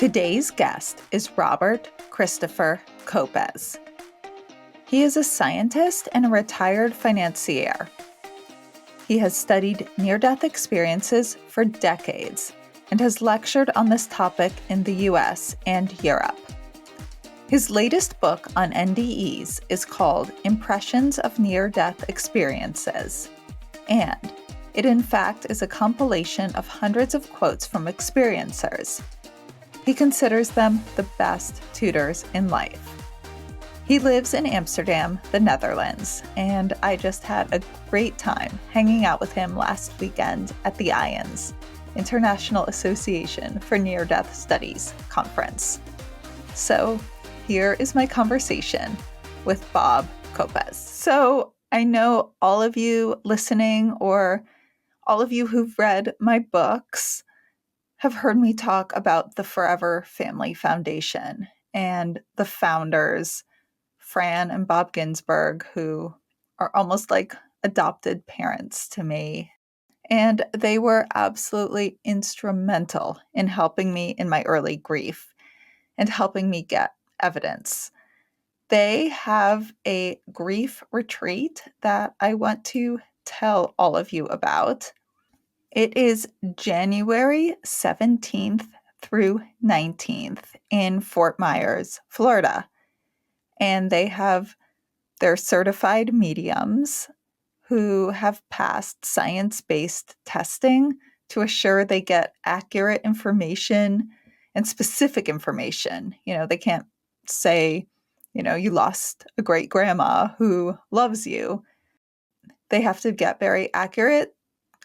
Today's guest is Robert Christophor Coppes. He is a scientist and a retired financier. He has studied near-death experiences for decades and has lectured on this topic in the US and Europe. His latest book on NDEs is called Impressions of Near-Death Experiences, and it in fact is a compilation of hundreds of quotes from experiencers. He considers them the best tutors in life. He lives in Amsterdam, the Netherlands, and I just had a great time hanging out with him last weekend at the IANDS, International Association for Near-Death Studies conference. So here is my conversation with Bob Coppes. So I know all of you listening, or all of you who've read my books, have heard me talk about the Forever Family Foundation and the founders, Fran and Bob Ginsberg, who are almost like adopted parents to me. And they were absolutely instrumental in helping me in my early grief and helping me get evidence. They have a grief retreat that I want to tell all of you about. It is January 17th through 19th in Fort Myers, Florida. And they have their certified mediums who have passed science-based testing to assure they get accurate information and specific information. They can't say, you lost a great grandma who loves you. They have to get very accurate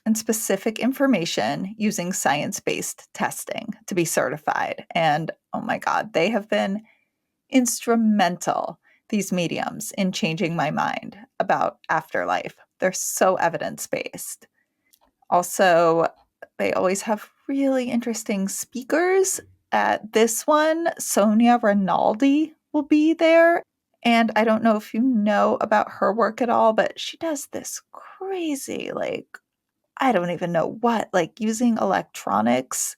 and specific information using science-based testing to be certified. And oh my God, they have been instrumental, these mediums, in changing my mind about afterlife. They're so evidence-based. Also, they always have really interesting speakers. At this one, Sonia Rinaldi will be there. And I don't know if you know about her work at all, but she does this crazy, I don't even know what, using electronics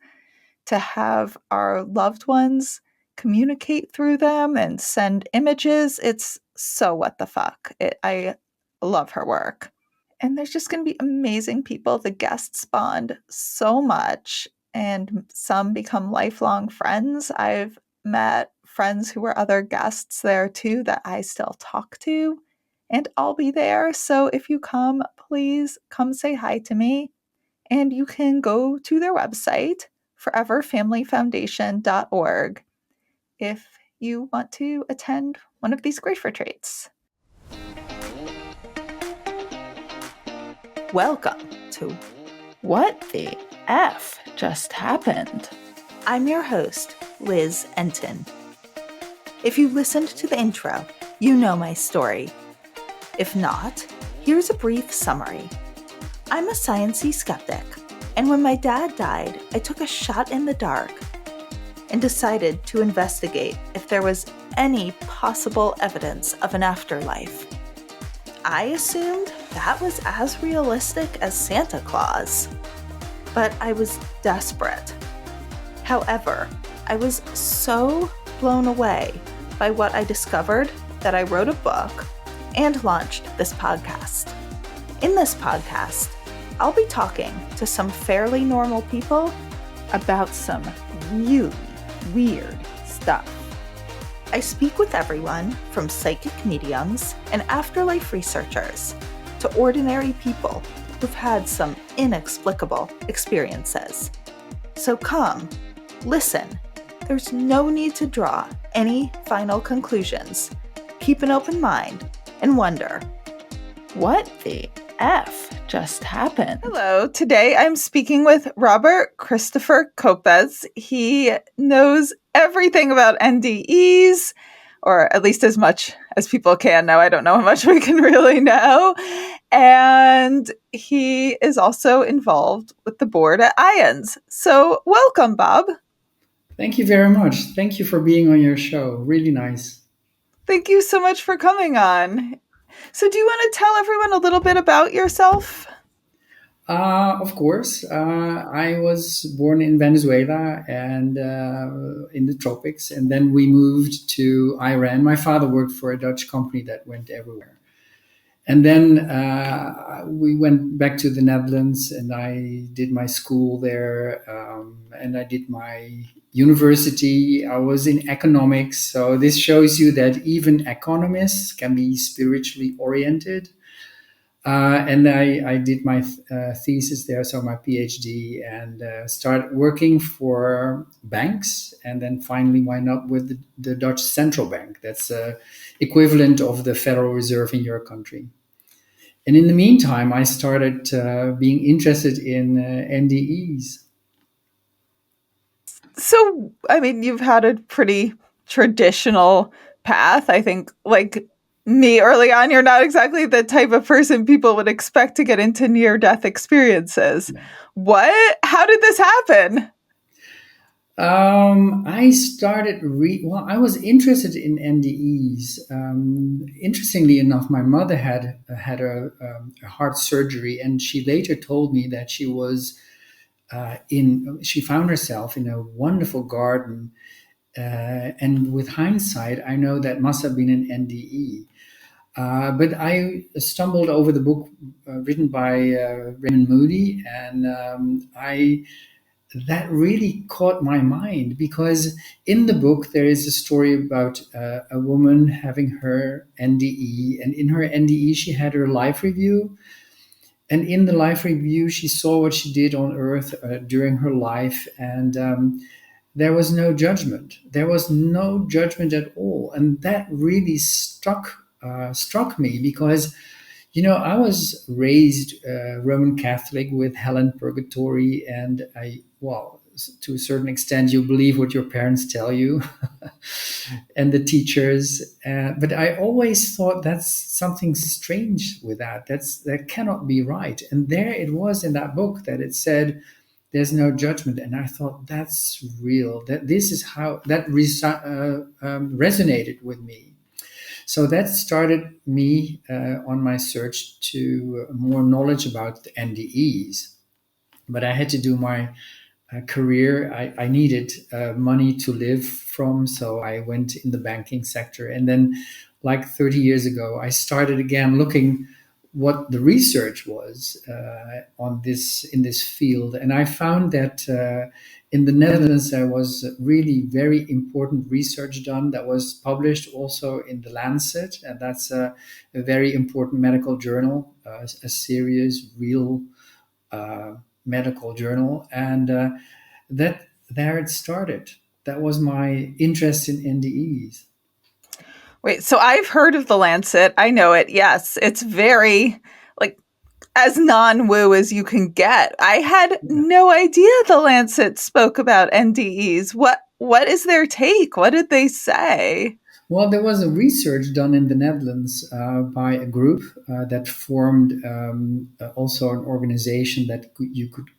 to have our loved ones communicate through them and send images. It's so what the fuck. I love her work. And there's just going to be amazing people. The guests bond so much, and some become lifelong friends. I've met friends who were other guests there too that I still talk to. And I'll be there. So if you come, please come say hi to me. And you can go to their website, foreverfamilyfoundation.org, if you want to attend one of these grief retreats. Welcome to What the F Just Happened? I'm your host, Liz Enton. If you listened to the intro, you know my story. If not, here's a brief summary. I'm a sciencey skeptic, and when my dad died, I took a shot in the dark and decided to investigate if there was any possible evidence of an afterlife. I assumed that was as realistic as Santa Claus, but I was desperate. However, I was so blown away by what I discovered that I wrote a book and launched this podcast. In this podcast, I'll be talking to some fairly normal people about some really weird stuff. I speak with everyone from psychic mediums and afterlife researchers to ordinary people who've had some inexplicable experiences. So come, listen. There's no need to draw any final conclusions. Keep an open mind and wonder, what the F just happened? Hello, today I'm speaking with Robert Christophor Coppes. He knows everything about NDEs, or at least as much as people can know. I don't know how much we can really know. And he is also involved with the board at IANDS. So welcome, Bob. Thank you very much. Thank you for being on your show. Really nice. Thank you so much for coming on. So do you want to tell everyone a little bit about yourself? Of course. I was born in Venezuela and in the tropics, and then we moved to Iran. My father worked for a Dutch company that went everywhere. And then we went back to the Netherlands, and I did my school there, and I did my university. I was in economics, so this shows you that even economists can be spiritually oriented. And I did my thesis there, so my PhD, and started working for banks, and then finally wind up with the Dutch Central Bank. That's equivalent of the Federal Reserve in your country. And in the meantime, I started being interested in NDEs. So, I mean, you've had a pretty traditional path. I think, like me early on, you're not exactly the type of person people would expect to get into near death experiences. Yeah. What? How did this happen? I started well. I was interested in NDEs. Interestingly enough, my mother had a heart surgery, and she later told me that she was in. She found herself in a wonderful garden, and with hindsight, I know that must have been an NDE. But I stumbled over the book written by Raymond Moody, and I that really caught my mind because in the book there is a story about a woman having her NDE, and in her NDE she had her life review, and in the life review she saw what she did on Earth during her life, and there was no judgment. There was no judgment at all, and that really struck me because I was raised Roman Catholic with hell and purgatory, and to a certain extent, you believe what your parents tell you and the teachers. But I always thought that's something strange with that. That cannot be right. And there it was in that book that it said, "There's no judgment," and I thought that's real. That this is how that resonated with me. So that started me on my search to more knowledge about the NDEs. But I had to do my career. I needed money to live from, so I went in the banking sector. And then, like 30 years ago, I started again looking what the research was on this in this field, and I found that in the Netherlands there was really very important research done that was published also in the Lancet, and that's a very important medical journal, a serious, real medical journal, and that there it started. That was my interest in NDEs. Wait, so I've heard of the Lancet. I know it. Yes, it's very like as non-woo as you can get. I had no idea the Lancet spoke about NDEs. What is their take? What did they say? Well, there was a research done in the Netherlands by a group that formed also an organization that you could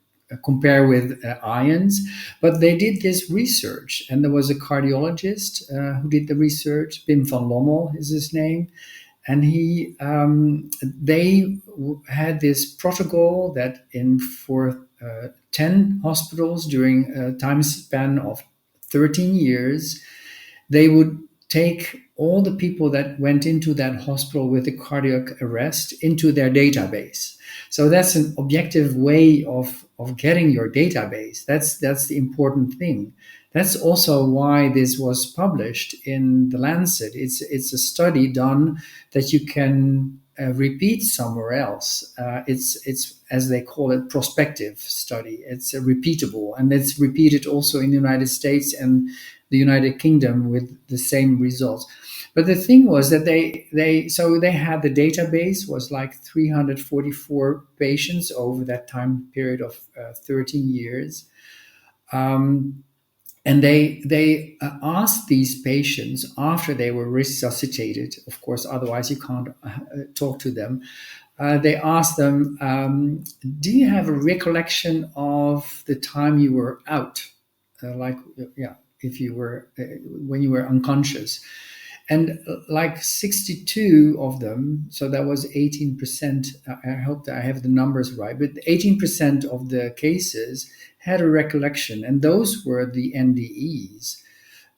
compare with IANDS, but they did this research, and there was a cardiologist who did the research. Pim van Lommel is his name, and they had this protocol that in for 10 hospitals during a time span of 13 years, they would take all the people that went into that hospital with a cardiac arrest into their database. So that's an objective way of getting your database. That's the important thing. That's also why this was published in the Lancet. It's a study done that you can repeat somewhere else. It's as they call it, prospective study. It's repeatable, and it's repeated also in the United States and the United Kingdom with the same results. But the thing was that they had the database was like 344 patients over that time period of 13 years. And they asked these patients after they were resuscitated, of course, otherwise you can't talk to them. They asked them, do you have a recollection of the time you were out? Like, yeah, if you were, when you were unconscious. And like 62 of them, so that was 18%. I hope that I have the numbers right, but 18% of the cases had a recollection, and those were the NDEs.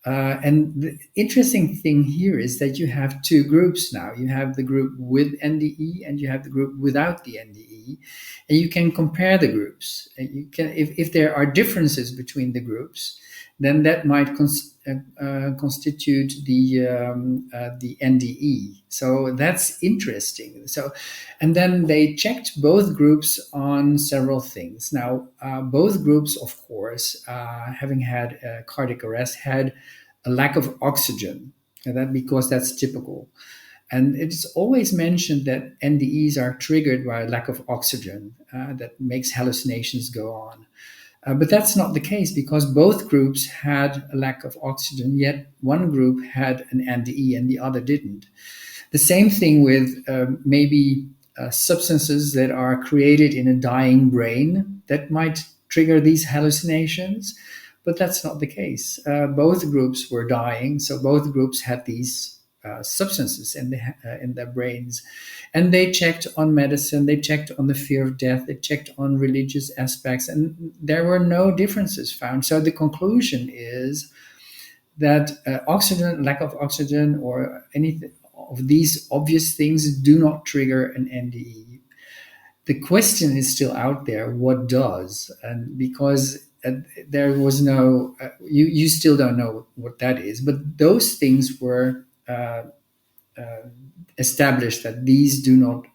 And the interesting thing here is that you have two groups now. You have the group with NDE and you have the group without the NDE, and you can compare the groups. And you can, if there are differences between the groups, then that might constitute the NDE. So that's interesting. So, and then they checked both groups on several things. Now, both groups, of course, having had cardiac arrest, had a lack of oxygen, and that because that's typical. And it's always mentioned that NDEs are triggered by a lack of oxygen that makes hallucinations go on. But that's not the case because both groups had a lack of oxygen, yet one group had an NDE and the other didn't. The same thing with maybe substances that are created in a dying brain that might trigger these hallucinations, but that's not the case. Both groups were dying, so both groups had these substances in their brains. And they checked on medicine, they checked on the fear of death, they checked on religious aspects, and there were no differences found. So the conclusion is that oxygen, lack of oxygen, or anything of these obvious things do not trigger an NDE. The question is still out there: what does? And because there was no, you still don't know what that is. But those things were established that these do not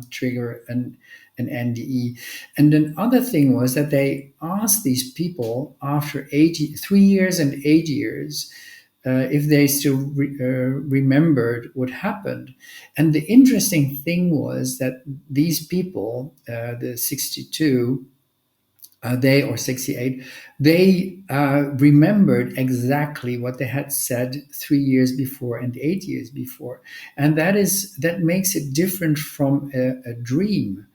trigger an NDE. And another thing was that they asked these people after 3 years and 8 years if they still remembered what happened. And the interesting thing was that these people, the 62, they or 68, they remembered exactly what they had said 3 years before and 8 years before. And that makes it different from a dream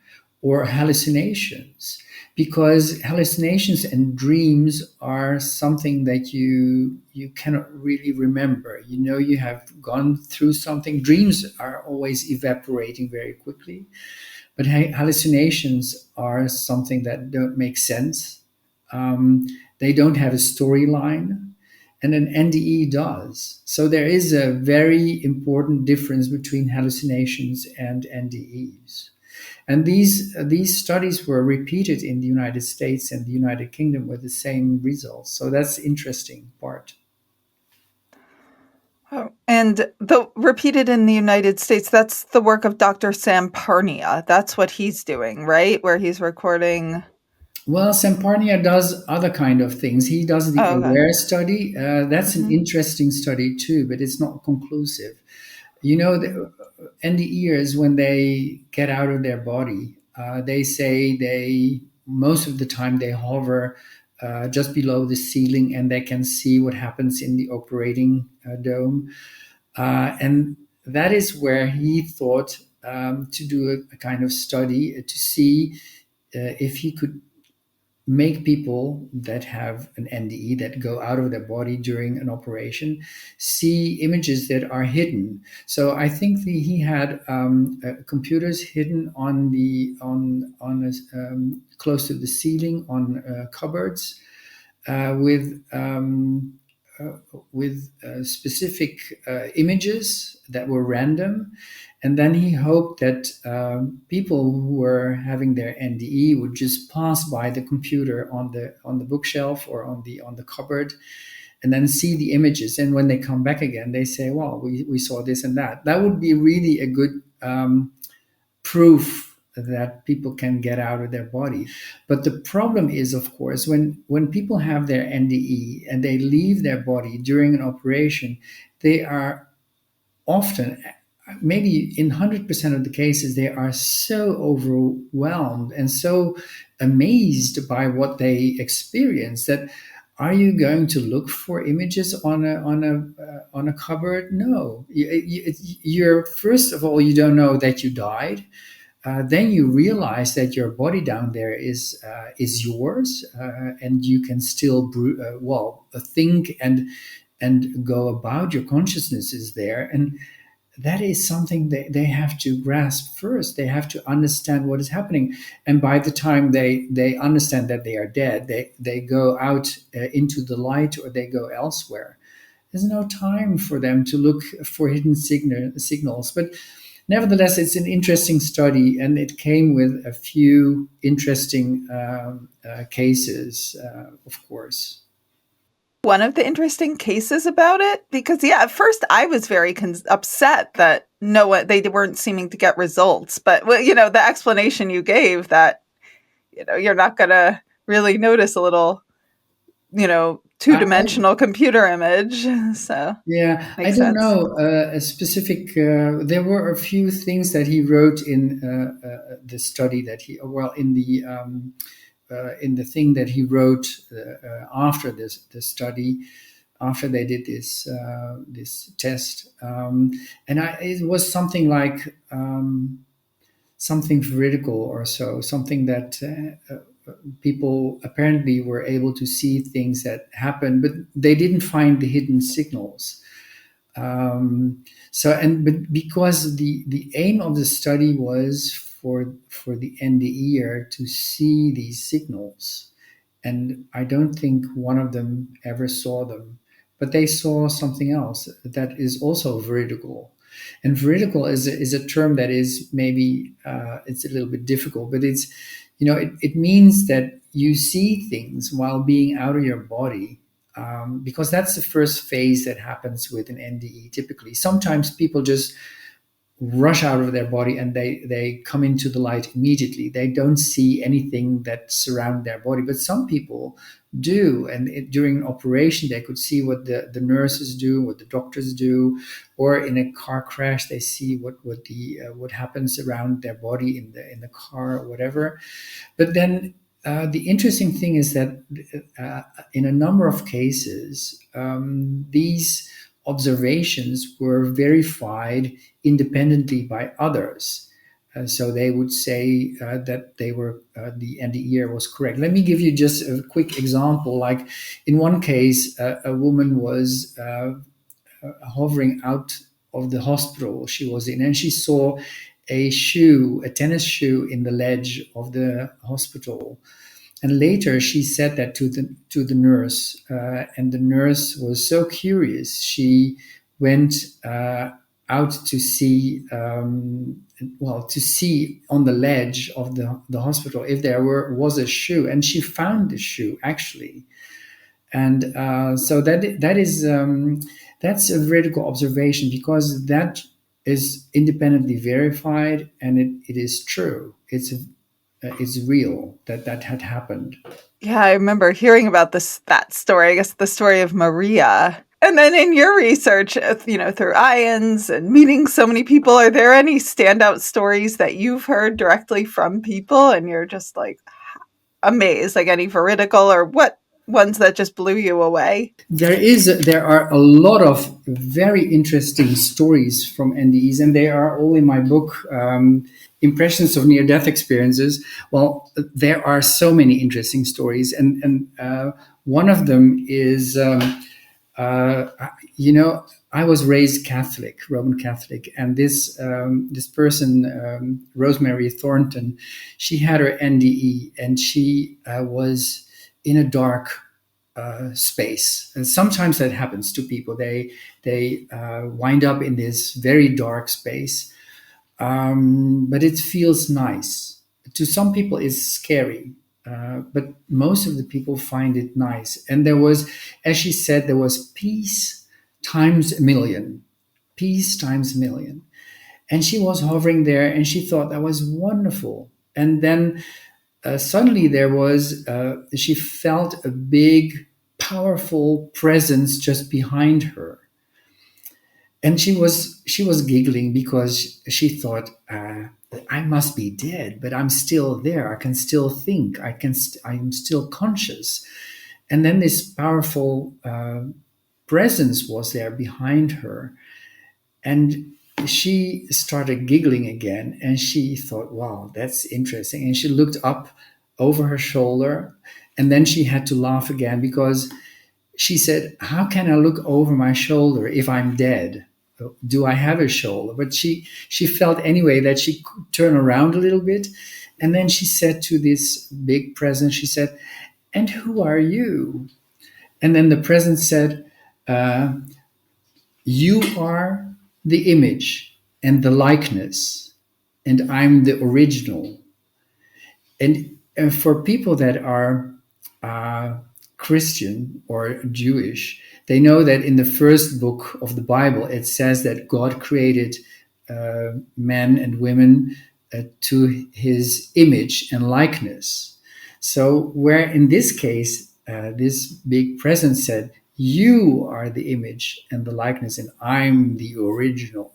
or hallucinations, because hallucinations and dreams are something that you cannot really remember. You know, you have gone through something. Dreams are always evaporating very quickly, but hallucinations are something that don't make sense. They don't have a storyline, and an NDE does. So there is a very important difference between hallucinations and NDEs. And these studies were repeated in the United States and the United Kingdom with the same results. So that's the interesting part. Oh, and the repeated in the United States, that's the work of Dr. Sam Parnia. That's what he's doing, right? Where he's recording. Well, Samparnia does other kind of things. He does the Oh, okay. AWARE study. That's an Hmm. interesting study too, but it's not conclusive. You know, the NDEers, when they get out of their body, they say most of the time they hover just below the ceiling and they can see what happens in the operating dome. And that is where he thought to do a kind of study to see if he could make people that have an NDE that go out of their body during an operation see images that are hidden. So I think he had computers hidden on close to the ceiling on cupboards with specific images that were random. And then he hoped that people who were having their NDE would just pass by the computer on the bookshelf or on the cupboard, and then see the images. And when they come back again, they say, "Well, we saw this and that." That would be really a good proof that people can get out of their body. But the problem is, of course, when people have their NDE and they leave their body during an operation, they are often, maybe in 100% of the cases, they are so overwhelmed and so amazed by what they experience that are you going to look for images on a cupboard? No. You're first of all, you don't know that you died. Then you realize that your body down there is yours, and you can still think and go about. Your consciousness is there, and that is something that they have to grasp first. They have to understand what is happening, and by the time they understand that they are dead, they go out into the light, or they go elsewhere. There's no time for them to look for hidden signals. But nevertheless, it's an interesting study, and it came with a few interesting cases, of course. One of the interesting cases about it, because yeah, at first I was very upset that no one they weren't seeming to get results, but well, the explanation you gave that you're not going to really notice a little I, two-dimensional computer image, so Yeah, I makes don't sense. know a specific. There were a few things that he wrote in the study that he, well, in the thing that he wrote after the study, after they did this test, and it was something like something veridical or so, something that people apparently were able to see things that happened, but they didn't find the hidden signals. But because the aim of the study was for the NDEer to see these signals, and I don't think one of them ever saw them, but they saw something else that is also veridical. And veridical is a term that is maybe it's a little bit difficult, but it's it means that you see things while being out of your body, because that's the first phase that happens with an NDE. Typically, sometimes people just rush out of their body and they come into the light immediately. They don't see anything that surround their body, but some people do, and during an operation they could see what the nurses do, what the doctors do, or in a car crash they see what happens around their body in the car or whatever. But then the interesting thing is that in a number of cases, these observations were verified independently by others. So they would say that the NDEer was correct. Let me give you just a quick example. Like in one case, a woman was hovering out of the hospital she was in, and she saw a tennis shoe in the ledge of the hospital. And later she said that to the nurse, and the nurse was so curious. She went out to see, to see on the ledge of the hospital if there was a shoe, and she found the shoe actually. And so that's a veridical observation, because that is independently verified, and it is true. It's real that had happened. Yeah, I remember hearing about that story. I guess the story of Maria. And then in your research, through IANDS and meeting so many people, are there any standout stories that you've heard directly from people and you're just like amazed, like any veridical or what ones that just blew you away? There are a lot of very interesting stories from NDEs, and they are all in my book, Impressions of Near-Death Experiences. Well, there are so many interesting stories, and one of them is, uh, I was raised Catholic, Roman Catholic, and this person, Rosemary Thornton, she had her NDE, and she was in a dark space. And sometimes that happens to people. They wind up in this very dark space, but it feels nice. To some people, it's scary, but most of the people find it nice. And there was, as she said, there was peace times a million, peace times a million. And she was hovering there, and she thought that was wonderful. And then suddenly she felt a big, powerful presence just behind her, and she was giggling because she thought, I must be dead, but I'm still there. I can still think. I'm still conscious. And then this powerful presence was there behind her, and she started giggling again, and she thought, wow, that's interesting. And she looked up over her shoulder, and then she had to laugh again, because she said, how can I look over my shoulder if I'm dead? Do I have a shoulder? But she felt anyway that she could turn around a little bit. And then she said to this big presence, she said, and who are you? And then the presence said, you are the image and the likeness, and I'm the original. And for people that are Christian or Jewish, they know that in the first book of the Bible, it says that God created men and women to his image and likeness. So, where in this case, this big presence said, you are the image and the likeness, and I'm the original.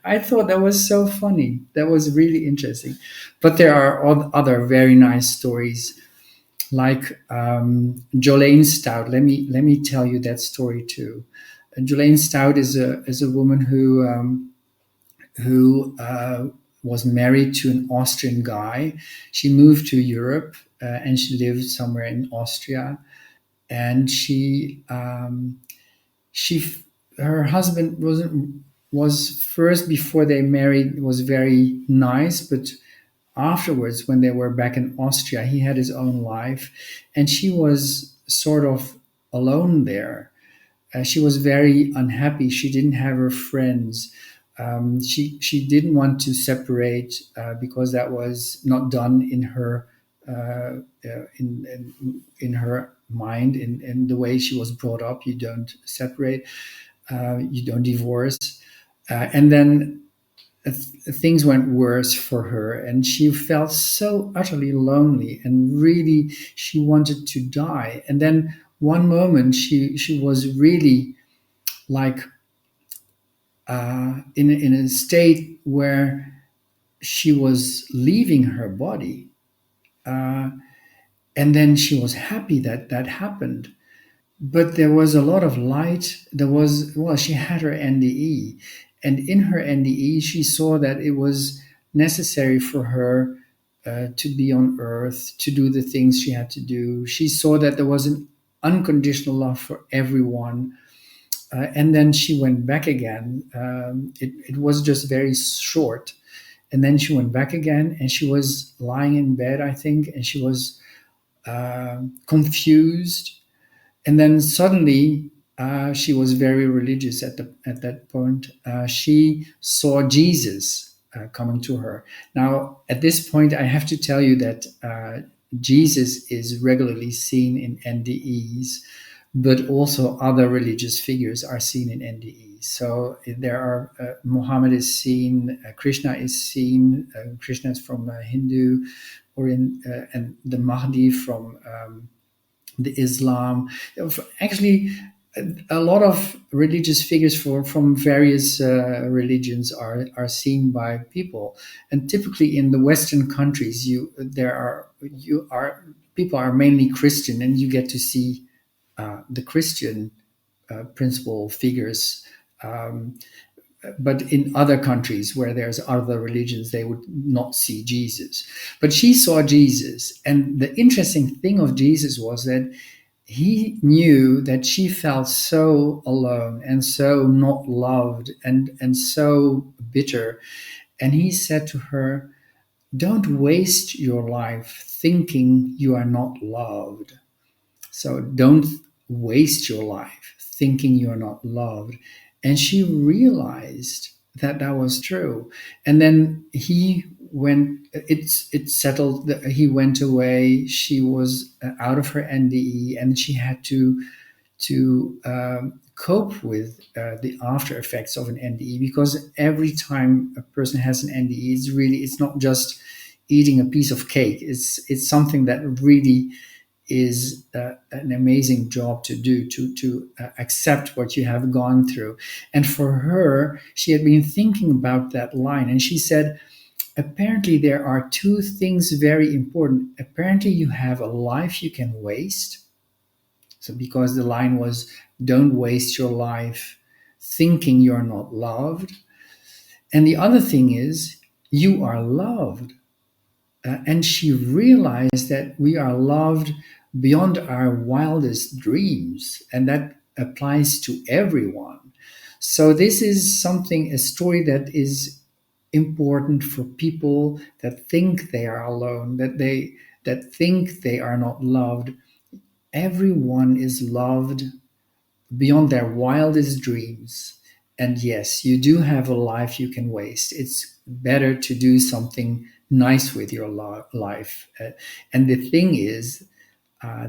I thought that was so funny. That was really interesting. But there are other very nice stories, like Jolene Stout. Let me tell you that story too. Jolene Stout is a woman who was married to an Austrian guy. She moved to Europe and she lived somewhere in Austria. And she her husband was first, before they married, was very nice, but afterwards, when they were back in Austria, he had his own life, and she was sort of alone there. She was very unhappy. She didn't have her friends. She didn't want to separate because that was not done in her in her mind, in the way she was brought up. You don't separate. You don't divorce. And then things went worse for her, and she felt so utterly lonely, and really she wanted to die. And then one moment she was really like in a state where she was leaving her body, and then she was happy that that happened. But there was a lot of light. There was, well, she had her NDE, and in her NDE she saw that it was necessary for her to be on earth, to do the things she had to do. She saw that there was an unconditional love for everyone. And then she went back again. It was just very short. And then she went back again, and she was lying in bed, I think, and she was confused. And then suddenly, she was very religious at that point. She saw Jesus coming to her. Now, at this point, I have to tell you that Jesus is regularly seen in NDEs, but also other religious figures are seen in NDEs. So there are Muhammad is seen, Krishna is seen. Krishna is from Hindu, or and the Mahdi from the Islam. Actually, a lot of religious figures from various religions are seen by people, and typically in the Western countries, people are mainly Christian, and you get to see the Christian principal figures. But in other countries where there's other religions, they would not see Jesus. But she saw Jesus. And the interesting thing of Jesus was that he knew that she felt so alone and so not loved and so bitter. And he said to her, don't waste your life thinking you are not loved. So don't waste your life thinking you're not loved. And she realized that that was true. And then he went, it settled, he went away. She was out of her NDE, and she had to cope with the after effects of an NDE, because every time a person has an NDE, it's not just eating a piece of cake. It's something that really is an amazing job to do, to accept what you have gone through. And for her, she had been thinking about that line, and she said, apparently there are two things very important. Apparently you have a life you can waste. So because the line was, don't waste your life thinking you're not loved. And the other thing is, you are loved. And she realized that we are loved beyond our wildest dreams, and that applies to everyone. So this is something, a story that is important for people that think they are alone, that think they are not loved. Everyone is loved beyond their wildest dreams. And yes, you do have a life you can waste. It's better to do something nice with your life. And the thing is,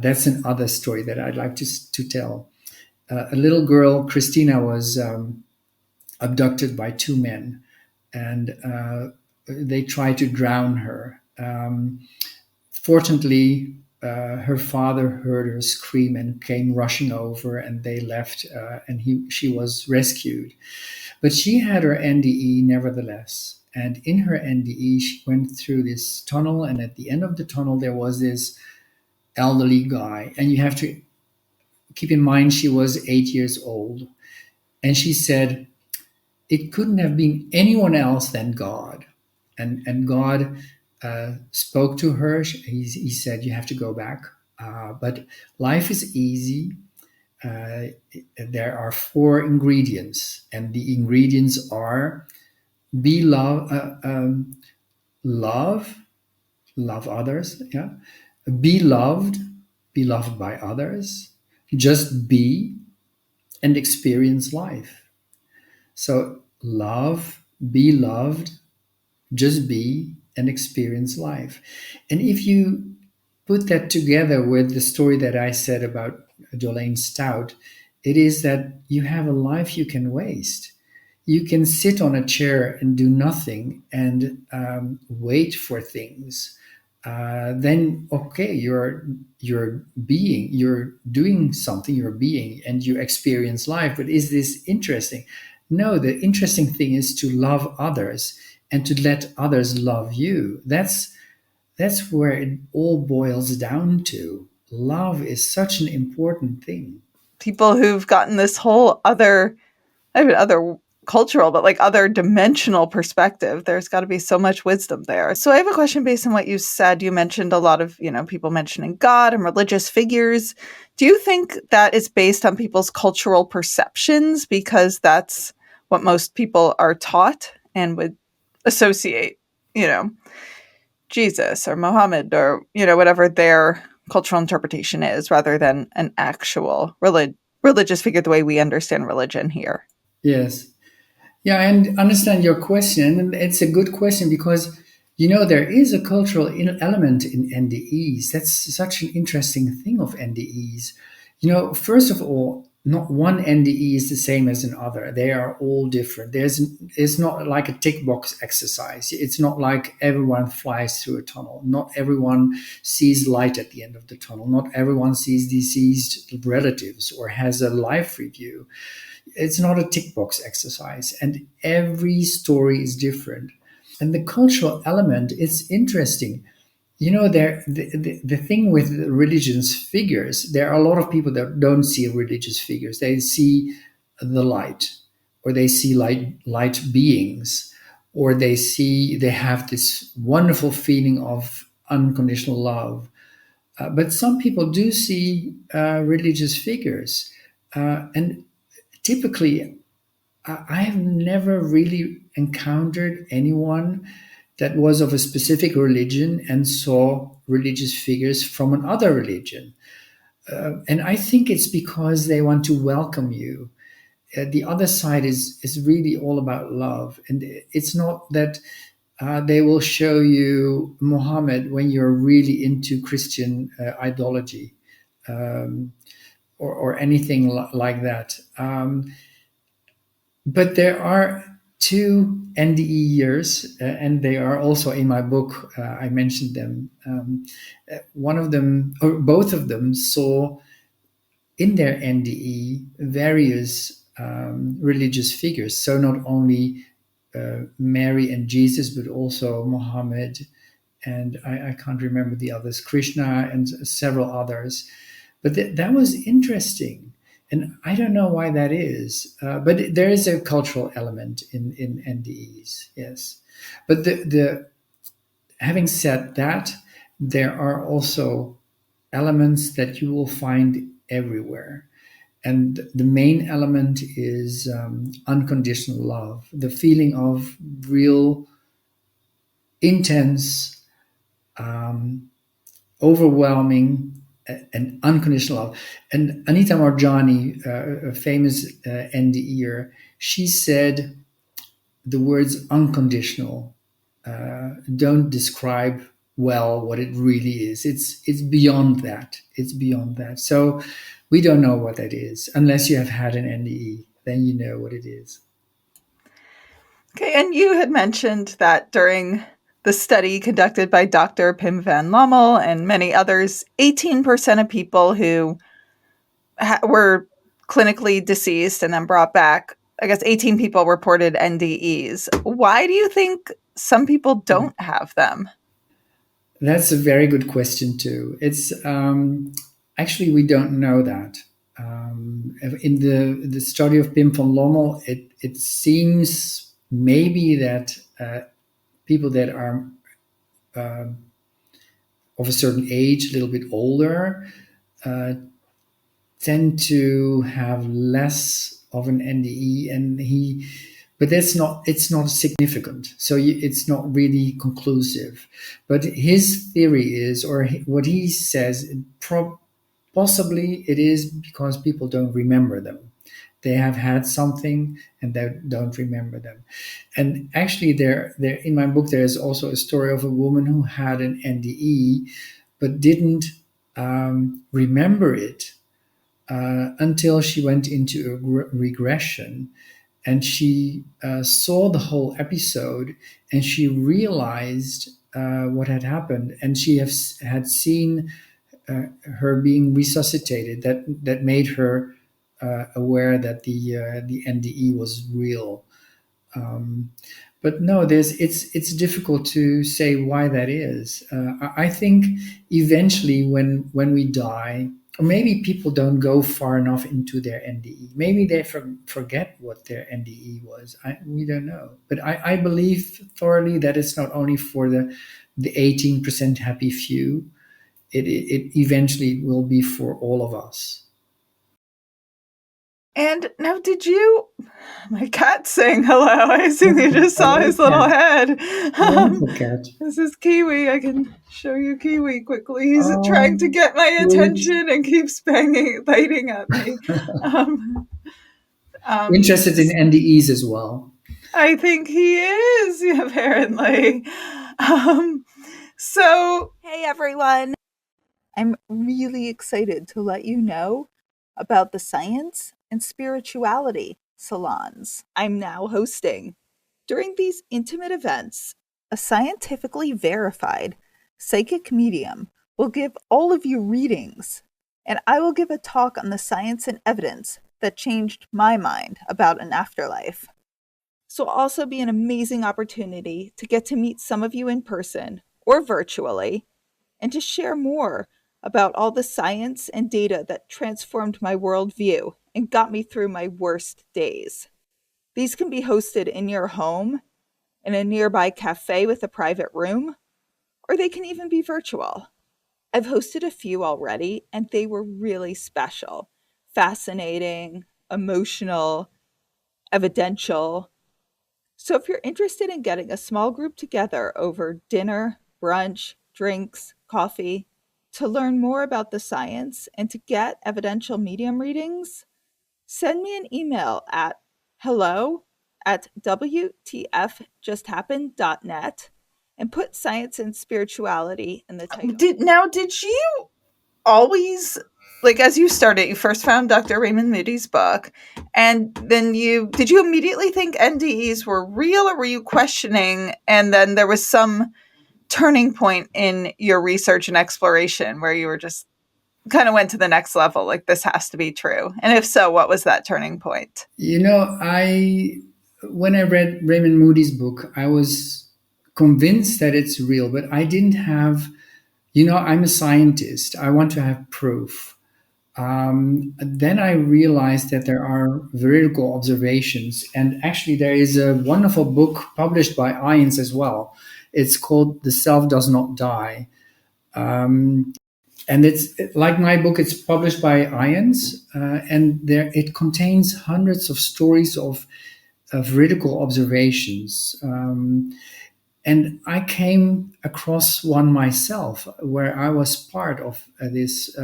that's another story that I'd like to tell. A little girl, Christina, was abducted by two men, and they tried to drown her. Fortunately, her father heard her scream and came rushing over, and they left, and she was rescued. But she had her NDE nevertheless. And in her NDE, she went through this tunnel, and at the end of the tunnel, there was this elderly guy. And you have to keep in mind, she was 8 years old. And she said, it couldn't have been anyone else than God. And God spoke to her. He said, you have to go back. But life is easy. There are 4 ingredients, and the ingredients are be love others, yeah, be loved by others, just be, and experience life. So love, be loved, just be, and experience life. And if you put that together with the story that I said about Jolene Stout, it is that you have a life you can waste. You can sit on a chair and do nothing and wait for things. Then okay, you're being, you're doing something, you're being, and you experience life. But is this interesting? No, the interesting thing is to love others and to let others love you. That's where it all boils down to. Love is such an important thing. People who've gotten this whole other, I mean, other cultural, but like other dimensional perspective. There's got to be so much wisdom there. So I have a question based on what you said. You mentioned a lot of, people mentioning God and religious figures. Do you think that is based on people's cultural perceptions, because that's what most people are taught and would associate, Jesus or Muhammad or, whatever their cultural interpretation is, rather than an actual religious figure the way we understand religion here? Yes. Yeah, I understand your question. And it's a good question because, there is a cultural element in NDEs. That's such an interesting thing of NDEs. First of all, not one NDE is the same as another. They are all different. It's not like a tick box exercise. It's not like everyone flies through a tunnel. Not everyone sees light at the end of the tunnel. Not everyone sees deceased relatives or has a life review. It's not a tick box exercise, and every story is different. And the cultural element is interesting. The thing with religious figures, there are a lot of people that don't see religious figures. They see the light, or they see light beings, or they have this wonderful feeling of unconditional love. But some people do see religious figures, and typically, I have never really encountered anyone that was of a specific religion and saw religious figures from another religion. And I think it's because they want to welcome you. The other side is really all about love. And it's not that they will show you Muhammad when you're really into Christian ideology, or anything like that. But there are 2 NDE years, and they are also in my book. I mentioned them. One of them, or both of them, saw in their NDE various religious figures. So not only Mary and Jesus, but also Muhammad, and I can't remember the others, Krishna, and several others. But that was interesting. And I don't know why that is, but there is a cultural element in NDEs, yes. But having said that, there are also elements that you will find everywhere. And the main element is unconditional love, the feeling of real, intense, overwhelming, and unconditional love. And Anita Marjani, a famous NDEer, she said the words unconditional don't describe well what it really is. It's beyond that. It's beyond that. So we don't know what that is unless you have had an NDE. Then you know what it is. Okay, and you had mentioned that during the study conducted by Dr. Pim van Lommel and many others, 18% of people who were clinically deceased and then brought back, I guess 18 people reported NDEs. Why do you think some people don't have them? That's a very good question too. It's actually we don't know that. In the study of Pim van Lommel, it seems maybe that people that are of a certain age, a little bit older, uh, tend to have less of an NDE, and but it's not significant, so it's not really conclusive. But his theory is, or what he says, possibly it is because people don't remember them. They have had something and they don't remember them. And actually, there in my book there is also a story of a woman who had an NDE but didn't remember it until she went into a regression, and she saw the whole episode, and she realized what had happened, and she had seen her being resuscitated. That made her aware that the NDE was real. But no, it's difficult to say why that is. I think eventually, when we die, or maybe people don't go far enough into their NDE. Maybe they forget what their NDE was. We don't know. But I believe thoroughly that it's not only for the 18% happy few. It eventually will be for all of us. And now, did you? My cat's saying hello. I assume you just saw Hello, his little cat. head. Wonderful cat. This is Kiwi. I can show you Kiwi quickly. He's trying to Oh, get my sweet. attention and keeps biting at me. Um, Interested in NDEs as well. I think he is, apparently. Um, so, hey everyone. I'm really excited to let you know about the science and spirituality salons I'm now hosting. During these intimate events, a scientifically verified psychic medium will give all of you readings, and I will give a talk on the science and evidence that changed my mind about an afterlife. This will also be an amazing opportunity to get to meet some of you in person or virtually and to share more about all the science and data that transformed my worldview and got me through my worst days. These can be hosted in your home, in a nearby cafe with a private room, or they can even be virtual. I've hosted a few already, and they were really special, fascinating, emotional, evidential. So if you're interested in getting a small group together over dinner, brunch, drinks, coffee, to learn more about the science and to get evidential medium readings, send me an email at hello@wtfjusthappened.net and put science and spirituality in the title. Did you always, like, as you started, you first found Dr. Raymond Moody's book, and then did you immediately think NDEs were real, or were you questioning, and then there was some turning point in your research and exploration where you were just kind of went to the next level, like this has to be true? And if so, what was that turning point? When I read Raymond Moody's book, I was convinced that it's real, but I didn't have, I'm a scientist. I want to have proof. Then I realized that there are veridical observations, and actually there is a wonderful book published by IANDS as well. It's called "The Self Does Not Die." And it's like my book. It's published by IANDS, and there it contains hundreds of stories of veridical observations. And I came across one myself where I was part of this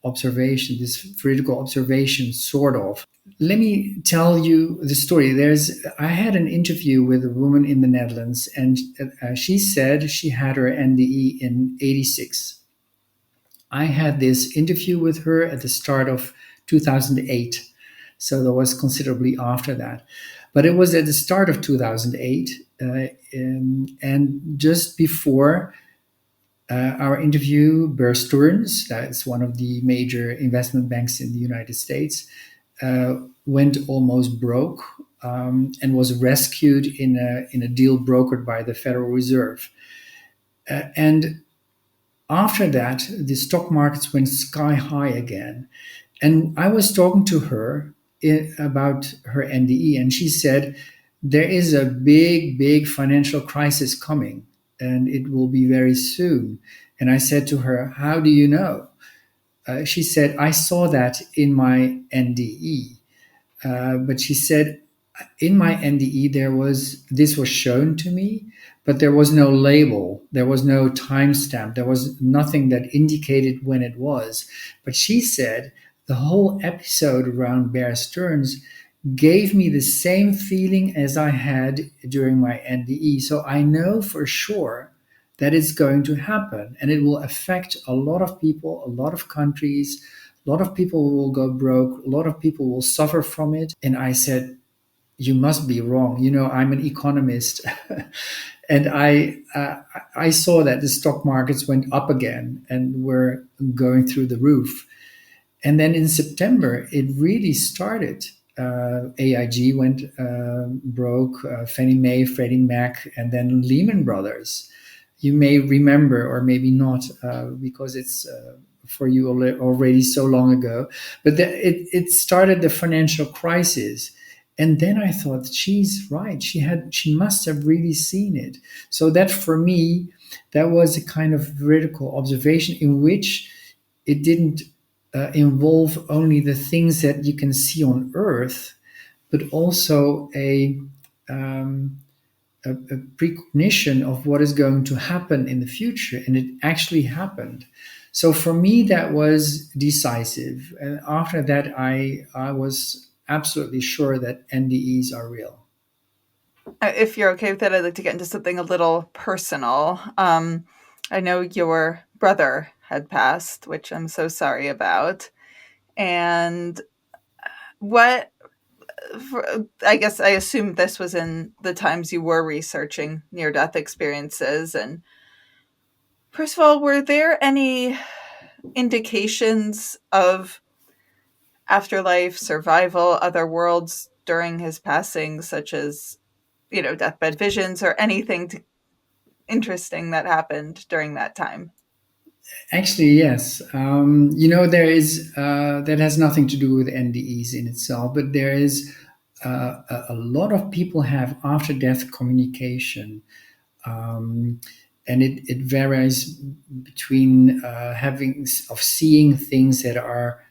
observation, this veridical observation, sort of. Let me tell you the story. I had an interview with a woman in the Netherlands, and she said she had her NDE in '86. I had this interview with her at the start of 2008. So that was considerably after that. But it was at the start of 2008, and just before our interview, Bear Stearns, that's one of the major investment banks in the United States, went almost broke, and was rescued in a deal brokered by the Federal Reserve. And after that, the stock markets went sky high again. And I was talking to her about her NDE, and she said, there is a big, big financial crisis coming, and it will be very soon. And I said to her, how do you know? She said, I saw that in my NDE. But she said, in my NDE, this was shown to me, but there was no label, there was no timestamp, there was nothing that indicated when it was. But she said the whole episode around Bear Stearns gave me the same feeling as I had during my NDE. So I know for sure that it's going to happen, and it will affect a lot of people, a lot of countries. A lot of people will go broke. A lot of people will suffer from it. And I said, you must be wrong. I'm an economist. And I saw that the stock markets went up again and were going through the roof. And then in September, it really started. AIG went broke, Fannie Mae, Freddie Mac, and then Lehman Brothers. You may remember, or maybe not, because it's for you already so long ago. But it started the financial crisis. And then I thought, she's right. She must have really seen it. So that for me, that was a kind of veridical observation in which it didn't involve only the things that you can see on Earth, but also a precognition of what is going to happen in the future. And it actually happened. So for me, that was decisive. And after that, I was absolutely sure that NDEs are real. If you're okay with it, I'd like to get into something a little personal. I know your brother had passed, which I'm so sorry about. And what, I guess I assume this was in the times you were researching near-death experiences. And first of all, were there any indications of afterlife, survival, other worlds during his passing, such as, deathbed visions or anything interesting that happened during that time? Actually, yes. There is that has nothing to do with NDEs in itself, but there is a lot of people have after death communication, and it varies between seeing things that are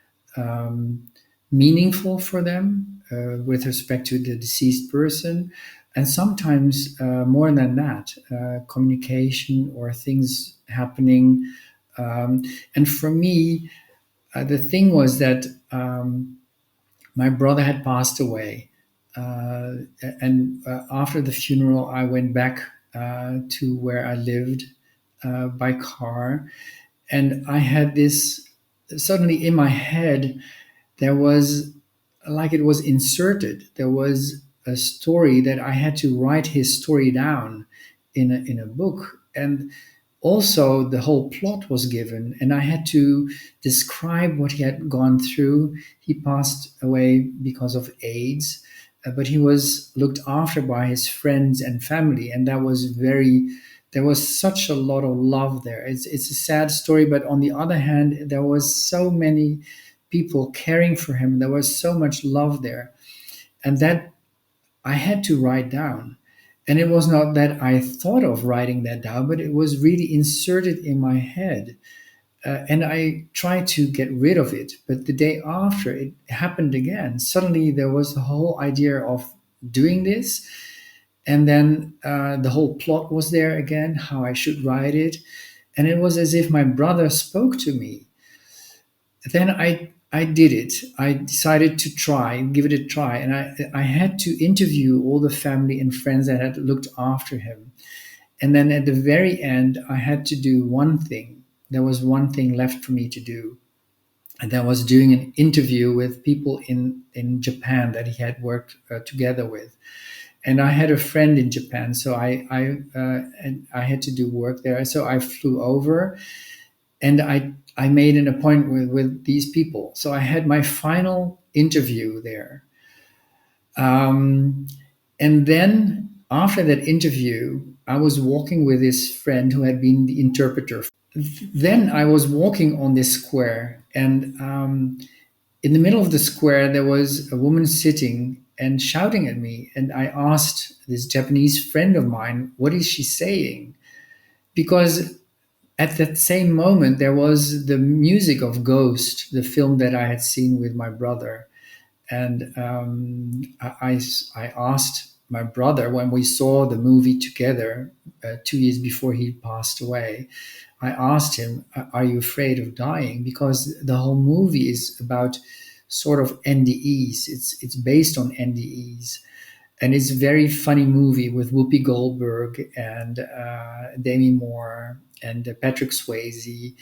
meaningful for them with respect to the deceased person, and sometimes more than that, communication or things happening. And for me, the thing was that my brother had passed away. And after the funeral, I went back to where I lived by car. And I had this suddenly in my head, there was like it was inserted. There was a story that I had to write his story down in a book. And also the whole plot was given, and I had to describe what he had gone through. He passed away because of AIDS, but he was looked after by his friends and family, and there was such a lot of love there. It's a sad story, but on the other hand, there was so many people caring for him. There was so much love there, and that I had to write down. And it was not that I thought of writing that down, but it was really inserted in my head. And I tried to get rid of it. But the day after, it happened again. Suddenly, there was the whole idea of doing this. And then the whole plot was there again, how I should write it. And it was as if my brother spoke to me. Then I did it. I decided to try, give it a try. And I had to interview all the family and friends that had looked after him. And then at the very end, I had to do one thing. There was one thing left for me to do. And that was doing an interview with people in Japan that he had worked together with. And I had a friend in Japan, so and I had to do work there. So I flew over, and I made an appointment with these people. So I had my final interview there. Um, and then after that interview, I was walking with this friend who had been the interpreter. Then I was walking on this square, and in the middle of the square, there was a woman sitting and shouting at me. And I asked this Japanese friend of mine, what is she saying? Because at that same moment, there was the music of Ghost, the film that I had seen with my brother. And I asked my brother when we saw the movie together 2 years before he passed away. I asked him, "Are you afraid of dying?" Because the whole movie is about sort of NDEs. It's based on NDEs, and it's a very funny movie with Whoopi Goldberg and Demi Moore and Patrick Swayze,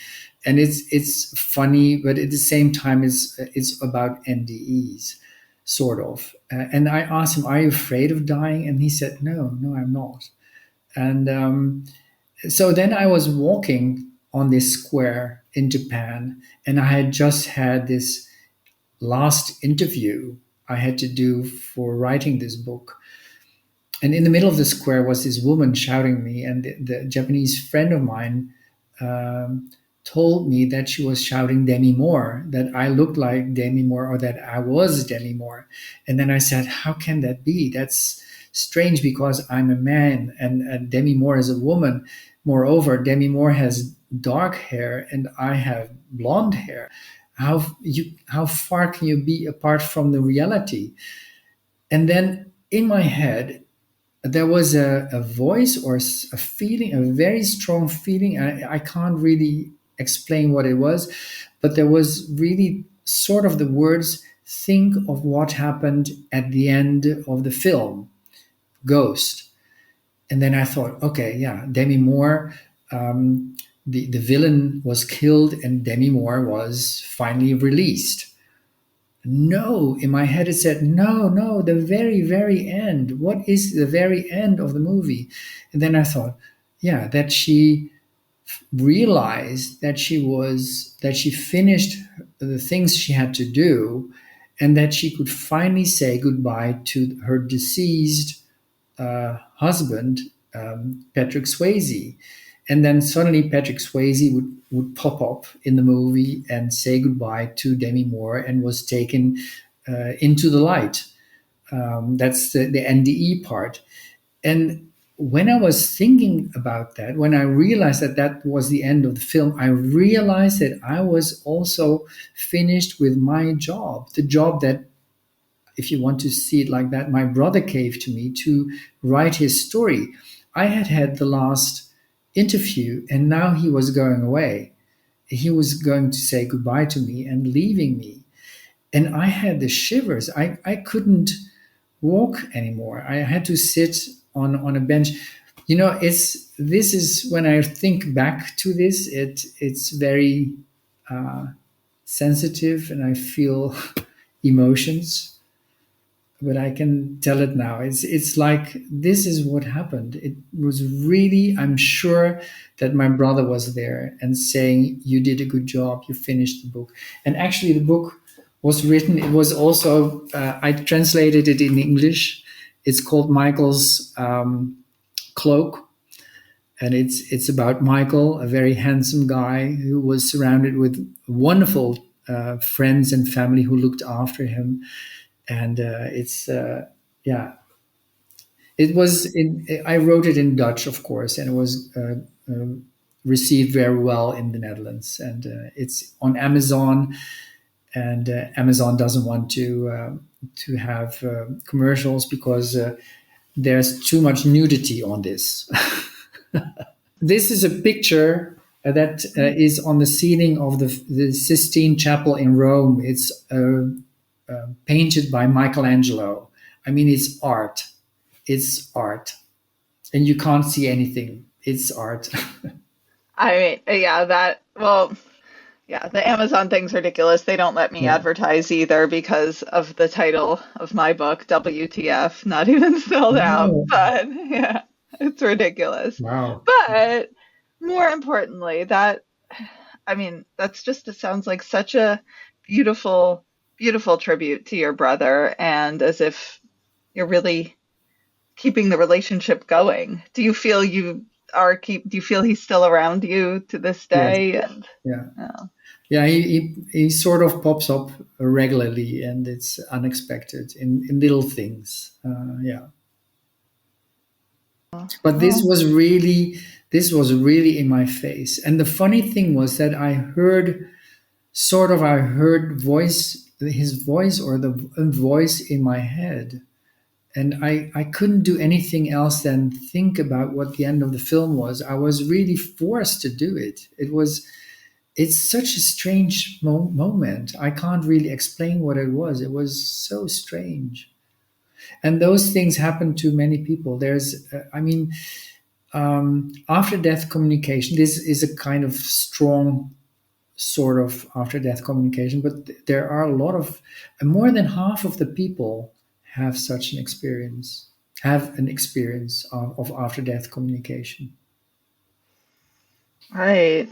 and it's funny, but at the same time, it's about NDEs, sort of. And I asked him, "Are you afraid of dying?" And he said, "No, no, I'm not." And so then I was walking on this square in Japan, and I had just had this last interview I had to do for writing this book. And in the middle of the square was this woman shouting me, and the Japanese friend of mine um, told me that she was shouting Demi Moore, that I looked like Demi Moore, or that I was Demi Moore. And then I said, "How can that be? That's strange because I'm a man and Demi Moore is a woman. Moreover, Demi Moore has dark hair and I have blonde hair. How far can you be apart from the reality?" And then in my head, there was a voice or a feeling, a very strong feeling. I can't really explain what it was, but there was really sort of the words, "Think of what happened at the end of the film, Ghost." And then I thought, okay, yeah, Demi Moore, the villain was killed and Demi Moore was finally released. No, in my head it said, no, no, the very, very end. What is the very end of the movie? And then I thought, yeah, that she realized that she finished the things she had to do, and that she could finally say goodbye to her deceased husband, Patrick Swayze. And then suddenly Patrick Swayze would pop up in the movie and say goodbye to Demi Moore and was taken into the light. That's the NDE part. And when I was thinking about that, when I realized that that was the end of the film, I realized that I was also finished with my job, the job that, if you want to see it like that, my brother gave to me to write his story. I had had the last interview, and now he was going away. He was going to say goodbye to me and leaving me. And I had the shivers. I couldn't walk anymore. I had to sit on a bench. You know, this is when I think back to this, it's very sensitive, and I feel emotions, but I can tell it now. It's like this is what happened. It was really, I'm sure that my brother was there and saying, "You did a good job. You finished the book." And actually, the book was written. It was also I translated it in English. It's called Michael's Cloak, and it's about Michael, a very handsome guy who was surrounded with wonderful friends and family who looked after him. And it's yeah, it was in. I wrote it in Dutch, of course, and it was received very well in the Netherlands, and it's on Amazon. And Amazon doesn't want to have commercials because there's too much nudity on this. This is a picture that is on the ceiling of the Sistine Chapel in Rome. It's painted by Michelangelo. I mean, it's art. It's art. And you can't see anything. It's art. I mean, yeah, the Amazon thing's ridiculous. They don't let me Yeah. advertise either because of the title of my book, WTF, not even spelled out. Oh, But yeah, it's ridiculous. wow. But more importantly, I mean, it sounds like such a beautiful, beautiful tribute to your brother, and as if you're really keeping the relationship going. Do you feel he's still around you to this Yes. day? And Yeah. oh, Yeah, he sort of pops up regularly, and it's unexpected in little things. Yeah, but well, this was really in my face. And the funny thing was that I heard his voice or the voice in my head, and I couldn't do anything else than think about what the end of the film was. I was really forced to do it. It's such a strange moment. I can't really explain what it was. It was so strange. And those things happen to many people. After death communication, this is a kind of strong sort of after death communication, but there are a lot of, more than half of the people have such an experience, have an experience of after death communication. right.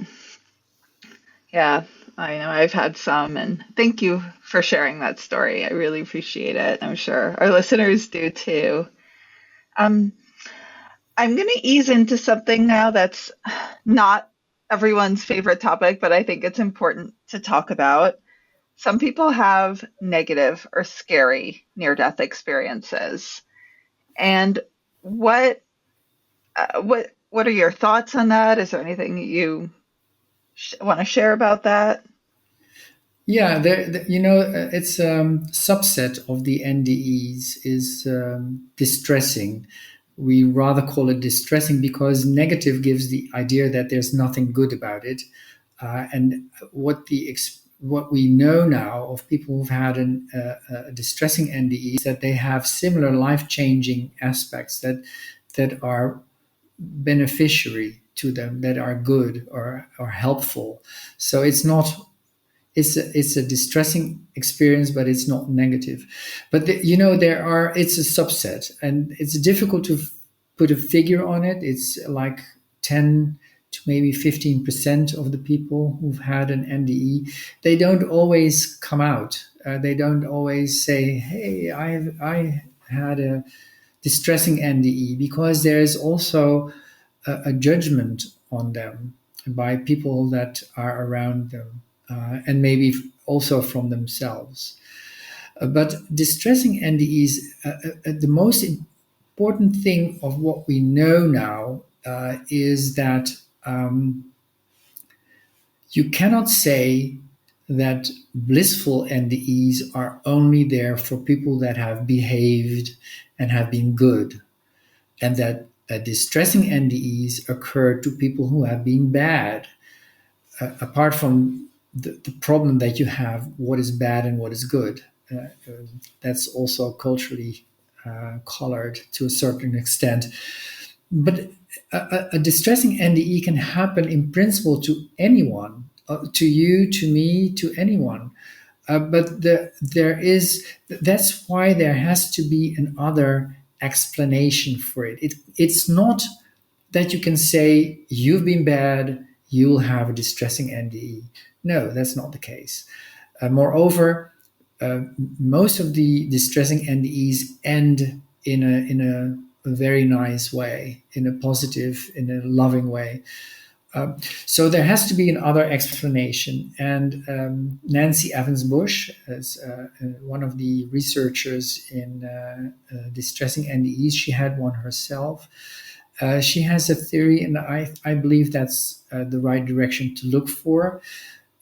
Yeah, I know I've had some, and thank you for sharing that story. I really appreciate it. I'm sure our listeners do too. Um, I'm going to ease into something now that's not everyone's favorite topic, but I think it's important to talk about. Some people have negative or scary near-death experiences. And what what are your thoughts on that? Is there anything you want to share about that? Yeah, it's subset of the NDEs is distressing. We rather call it distressing because negative gives the idea that there's nothing good about it. And what we know now of people who've had a distressing NDE is that they have similar life-changing aspects that are beneficiary to them, that are good or helpful. So it's a distressing experience, but it's not negative. But it's a subset, and it's difficult to put a figure on it. It's like 10 to maybe 15% of the people who've had an NDE. They don't always come out. They don't always say, "Hey, I had a distressing NDE," because there is also a judgment on them by people that are around them, and maybe also from themselves. But distressing NDEs, the most important thing of what we know now is that you cannot say that blissful NDEs are only there for people that have behaved and have been good, and that distressing NDEs occur to people who have been bad. Apart from the problem that you have, what is bad and what is good. That's also culturally colored to a certain extent. But a distressing NDE can happen in principle to anyone, to you, to me, to anyone. That's why there has to be another explanation for it. It's not that you can say you've been bad, you'll have a distressing NDE. No, that's not the case. Moreover, most of the distressing NDEs end in a very nice way, in a positive, in a loving way. So there has to be another explanation. And Nancy Evans Bush, as one of the researchers in distressing NDEs, she had one herself. She has a theory, and I believe that's the right direction to look for.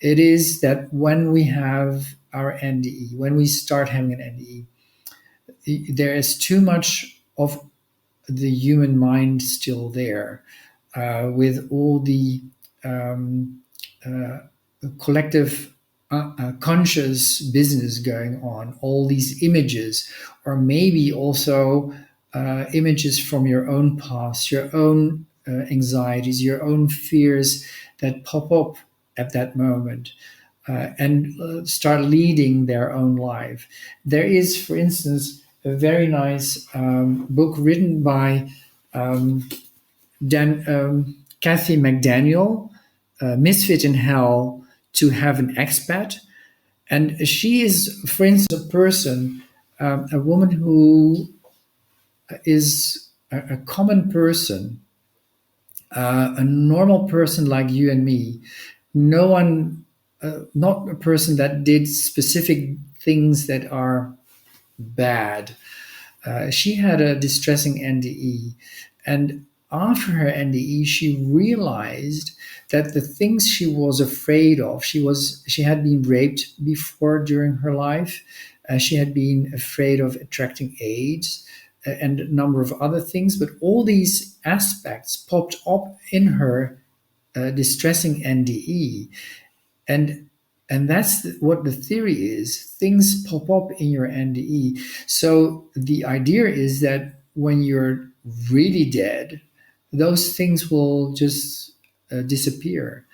It is that when we have our NDE, when we start having an NDE, there is too much of the human mind still there, with all the um, uh, collective conscious business going on, all these images, or maybe also images from your own past, your own anxieties, your own fears that pop up at that moment. And start leading their own life. There is, for instance, a very nice book written by um, Kathy McDaniel, Misfit in Hell to Have an Expat. And she is, for instance, a person, a woman who is a common person, a normal person like you and me. No one, not a person that did specific things that are bad. She had a distressing NDE, and after her NDE, she realized that the things she was afraid of, she had been raped before during her life. She had been afraid of attracting AIDS and a number of other things, but all these aspects popped up in her distressing NDE, and that's what the theory is. Things pop up in your NDE. So the idea is that when you're really dead, those things will just disappear.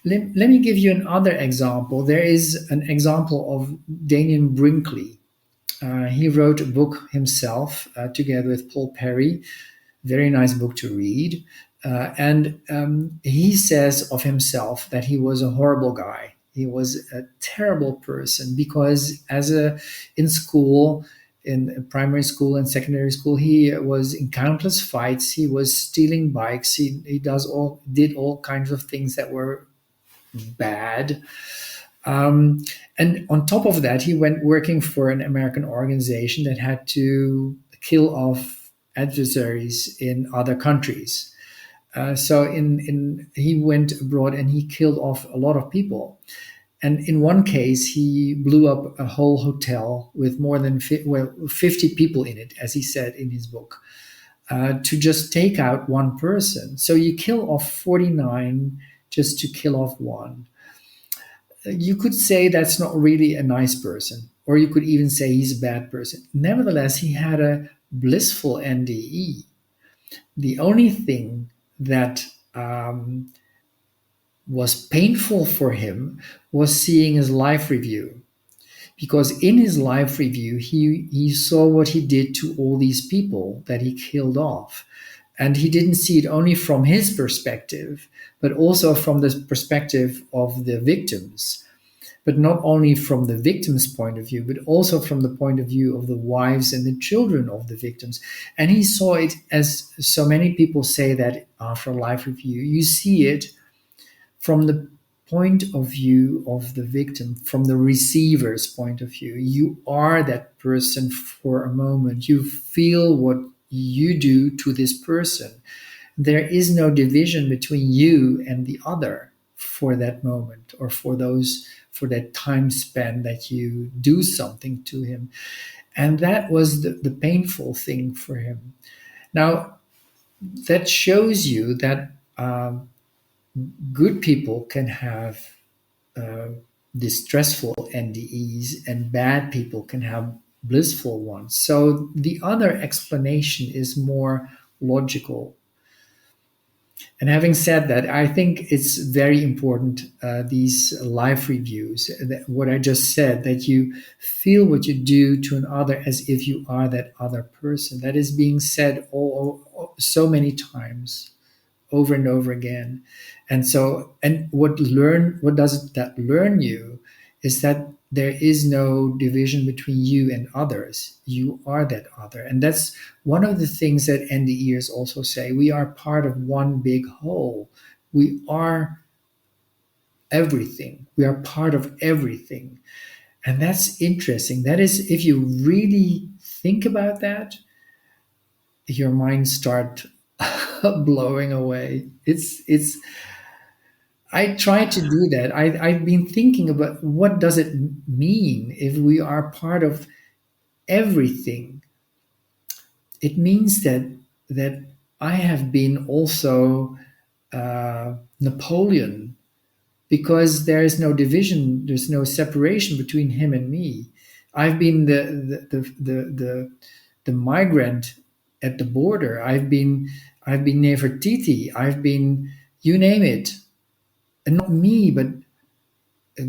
Let me give you another example. There is an example of Daniel Brinkley. He wrote a book himself together with Paul Perry. Very nice book to read. And he says of himself that he was a horrible guy. He was a terrible person because in school, in primary school and secondary school, he was in countless fights. He was stealing bikes. He did all kinds of things that were bad. Um, and on top of that, he went working for an American organization that had to kill off adversaries in other countries. So he went abroad and he killed off a lot of people. And in one case, he blew up a whole hotel with more than 50 people in it, as he said in his book, to just take out one person. So you kill off 49 just to kill off one. You could say that's not really a nice person, or you could even say he's a bad person. Nevertheless, he had a blissful NDE. The only thing that was painful for him was seeing his life review. Because in his life review, he saw what he did to all these people that he killed off. And he didn't see it only from his perspective, but also from the perspective of the victims. But not only from the victim's point of view, but also from the point of view of the wives and the children of the victims. And he saw it, as so many people say that after a life review, you see it from the point of view of the victim, from the receiver's point of view. You are that person for a moment. You feel what you do to this person. There is no division between you and the other for that moment, or for that time span that you do something to him. And that was the painful thing for him. Now, that shows you that good people can have distressful NDEs, and bad people can have blissful ones. So the other explanation is more logical. And having said that, I think it's very important, these life reviews, that what I just said, that you feel what you do to another as if you are that other person. That is being said so many times, over and over again. And so, and what does that learn you is that there is no division between you and others. You are that other. And that's one of the things that NDEs also say. We are part of one big whole. We are everything. We are part of everything. And that's interesting. That is, if you really think about that, your mind blowing away. It's I try to do that. I've been thinking about what does it mean if we are part of everything. It means that I have been also Napoleon, because there is no division, there's no separation between him and me. I've been the migrant at the border. I've been Nefertiti. I've been, you name it, and not me, but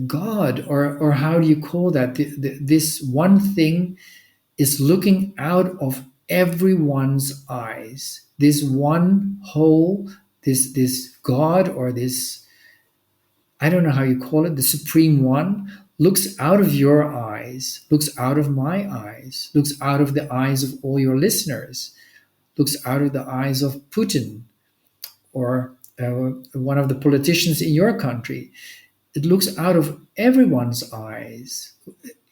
God, or how do you call that? This one thing is looking out of everyone's eyes. This one whole, this God, or this, I don't know how you call it, the supreme one, looks out of your eyes, looks out of my eyes, looks out of the eyes of all your listeners, looks out of the eyes of Putin, or one of the politicians in your country. It looks out of everyone's eyes.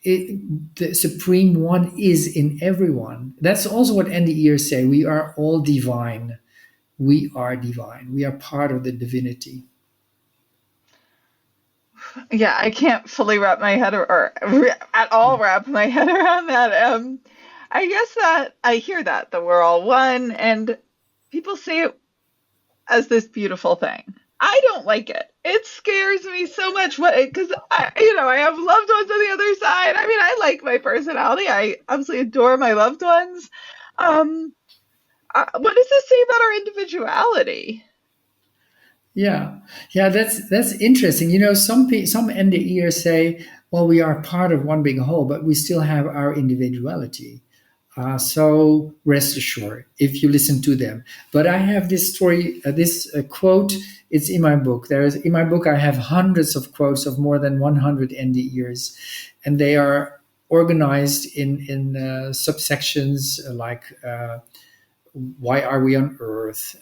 The supreme one is in everyone. That's also what NDEs say. We are all divine. We are divine. We are part of the divinity. Yeah, I can't fully wrap my head or at all wrap my head around that. I guess that I hear that we're all one, and people say it as this beautiful thing. I don't like it. It scares me so much. What? Because I have loved ones on the other side. I mean, I like my personality. I absolutely adore my loved ones. Um, what does this say about our individuality? Yeah, yeah, that's interesting. Some NDEs say, well, we are part of one big whole, but we still have our individuality. So rest assured, if you listen to them. But I have this story, this quote. It's in my book. In my book, I have hundreds of quotes of more than 100 NDEs, and they are organized in subsections like why are we on Earth.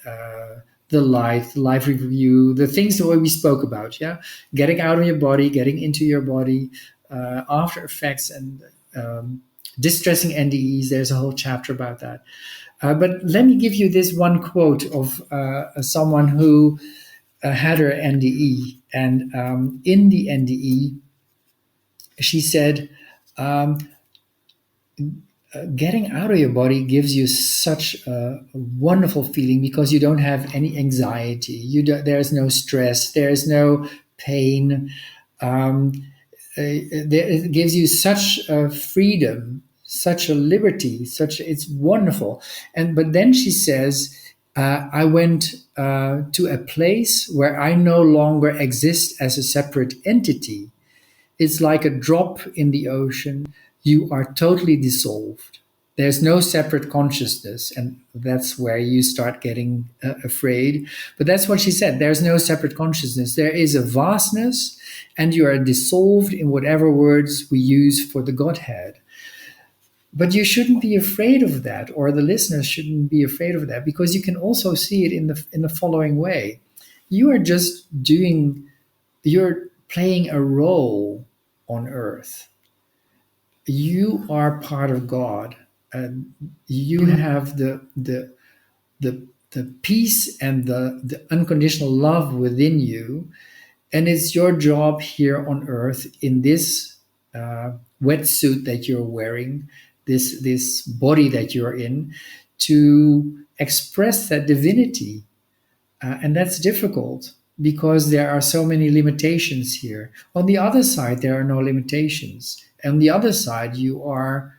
The life review, the things that we spoke about, yeah, getting out of your body, getting into your body, after effects, and distressing NDEs. There's a whole chapter about that. But let me give you this one quote of someone who had her NDE, and in the NDE, she said, um, getting out of your body gives you such a wonderful feeling because you don't have any anxiety. There's no stress. There's no pain. Um, it gives you such a freedom, such a liberty, it's wonderful. But then she says, I went to a place where I no longer exist as a separate entity. It's like a drop in the ocean. You are totally dissolved. There's no separate consciousness. And that's where you start getting afraid. But that's what she said. There's no separate consciousness. There is a vastness, and you are dissolved in whatever words we use for the Godhead. But you shouldn't be afraid of that, or the listeners shouldn't be afraid of that, because you can also see it in the following way. You are just you're playing a role on earth. You are part of God. And you have the peace and the unconditional love within you. And it's your job here on earth, in this wetsuit that you're wearing, this body that you're in, to express that divinity. And that's difficult because there are so many limitations here. On the other side, there are no limitations. On the other side, you are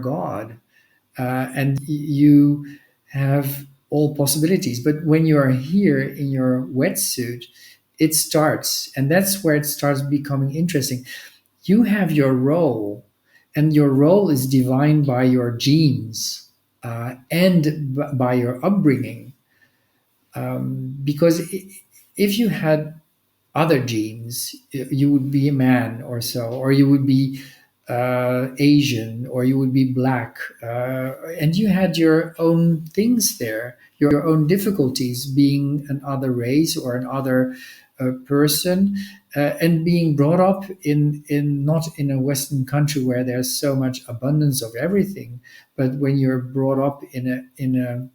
God, and you have all possibilities. But when you are here in your wetsuit, it starts, and that's where it starts becoming interesting. You have your role, and your role is defined by your genes and by your upbringing. Because if you had other genes, you would be a man or so, or you would be Asian, or you would be black, and you had your own things there, your own difficulties being another race or another person. and being brought up in not in a Western country where there's so much abundance of everything, but when you're brought up in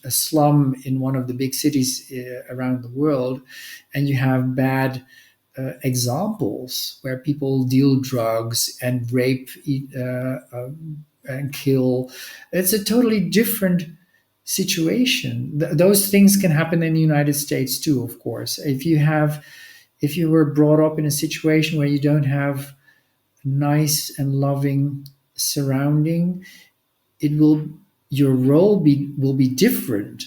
a slum in one of the big cities around the world, and you have bad examples where people deal drugs and rape and kill, it's a totally different situation. Those things can happen in the United States too, of course. If you were brought up in a situation where you don't have nice and loving surrounding, it will your role will be different,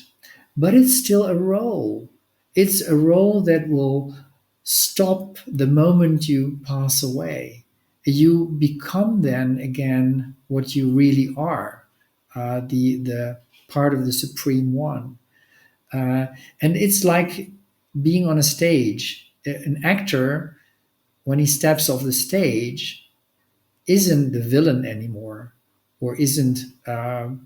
but it's still a role. It's a role that will stop the moment you pass away. You become then again what you really are, the part of the Supreme One. And it's like being on a stage. An actor, when he steps off the stage, isn't the villain anymore, or isn't the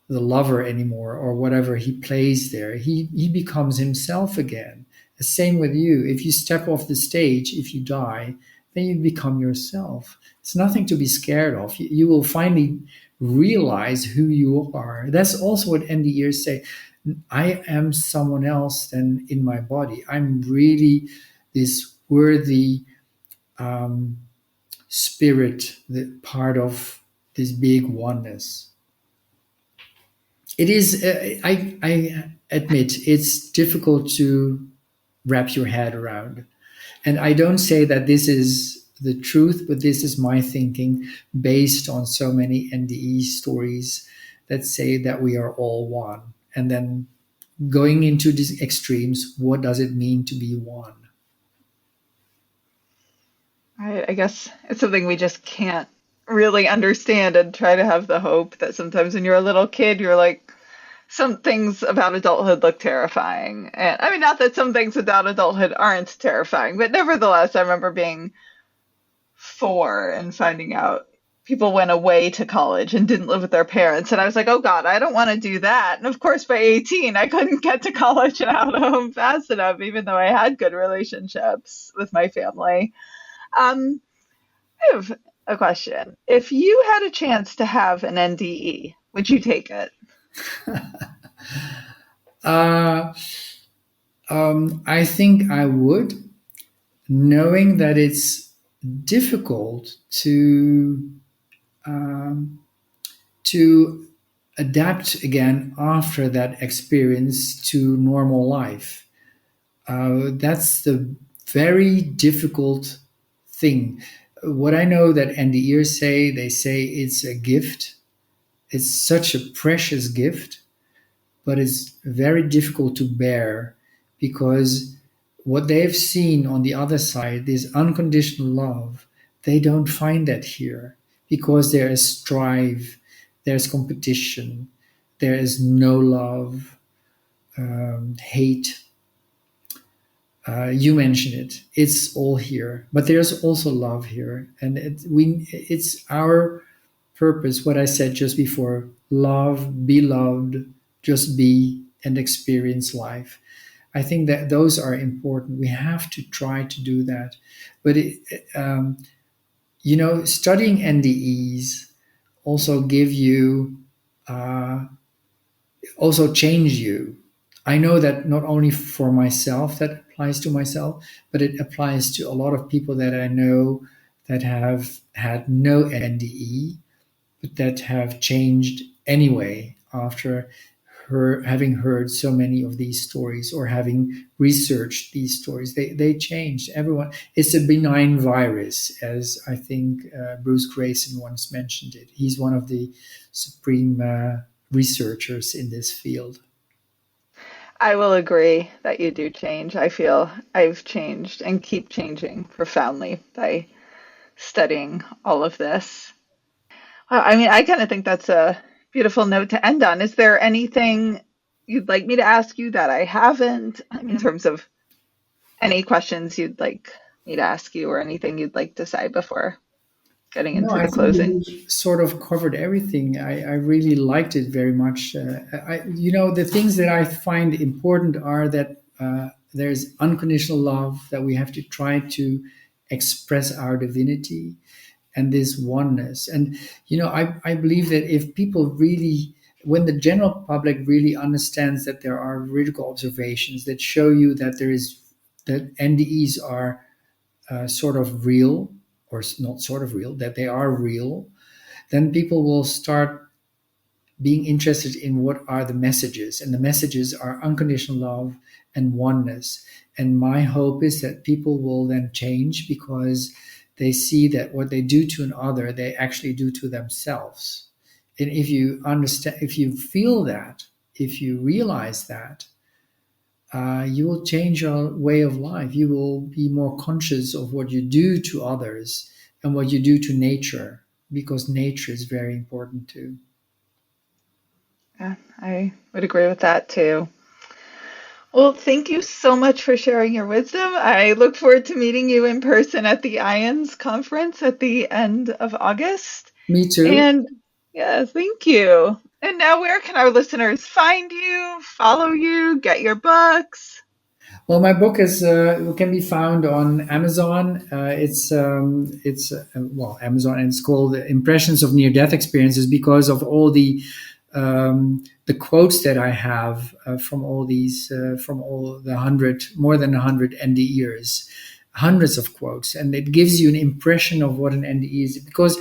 lover anymore, or whatever he plays there. He becomes himself again. The same with you. If you step off the stage, if you die, then you become yourself. It's nothing to be scared of. You will finally realize who you are. That's also what NDEs say. I am someone else than in my body. I'm really this worthy spirit, the part of this big oneness. It is, I admit, it's difficult to wrap your head around. And I don't say that this is the truth, but this is my thinking based on so many NDE stories that say that we are all one. And then going into these extremes, what does it mean to be one? I guess it's something we just can't really understand and try to have the hope that sometimes when you're a little kid, you're like, some things about adulthood look terrifying. And I mean, not that some things about adulthood aren't terrifying, but nevertheless, I remember being 4 and finding out people went away to college and didn't live with their parents. And I was like, oh God, I don't want to do that. And of course, by 18, I couldn't get to college and out of home fast enough, even though I had good relationships with my family. Um, I have a question. If you had a chance to have an NDE, would you take it? uh, I think I would, knowing that it's difficult to adapt again after that experience to normal life. That's the very difficult thing. What I know that NDEs say, they say it's a gift. It's such a precious gift, but it's very difficult to bear because what they've seen on the other side, this unconditional love, they don't find that here because there is strife, there's competition, there is no love, hate. You mentioned it. It's all here, but there's also love here, and it's our purpose. What I said just before: love, be loved, just be and experience life. I think that those are important. We have to try to do that, but studying NDEs also give you also change you. I know that not only for myself that applies to myself, but it applies to a lot of people that I know that have had no NDE, but that have changed anyway after having heard so many of these stories or having researched these stories. They changed. Everyone. It's a benign virus, as I think Bruce Grayson once mentioned it. He's one of the supreme researchers in this field. I will agree that you do change. I feel I've changed and keep changing profoundly by studying all of this. Wow, I mean, I kind of think that's a beautiful note to end on. Is there anything you'd like me to ask you that I haven't, in terms of any questions you'd like me to ask you or anything you'd like to say before getting No, into I the think closing? we sort of covered everything. I really liked it very much. The things that I find important are that there's unconditional love, that we have to try to express our divinity and this oneness. And, I believe that if people really, when the general public really understands that there are veridical observations that show you that that NDEs are sort of real, or not sort of real, that they are real, then people will start being interested in what are the messages. And the messages are unconditional love and oneness. And my hope is that people will then change, because they see that what they do to another, they actually do to themselves. And if you understand, if you feel that, if you realize that, you will change your way of life. You will be more conscious of what you do to others and what you do to nature, because nature is very important too. Yeah, I would agree with that too. Well, thank you so much for sharing your wisdom. I look forward to meeting you in person at the IANDS conference at the end of August. Me too. And yeah, thank you. And now, where can our listeners find you, follow you, get your books? Well, my book is can be found on Amazon. It's Amazon, and it's called Impressions of Near Death Experiences, because of all the quotes that I have from all the more than 100 NDEs, hundreds of quotes, and it gives you an impression of what an NDE is, because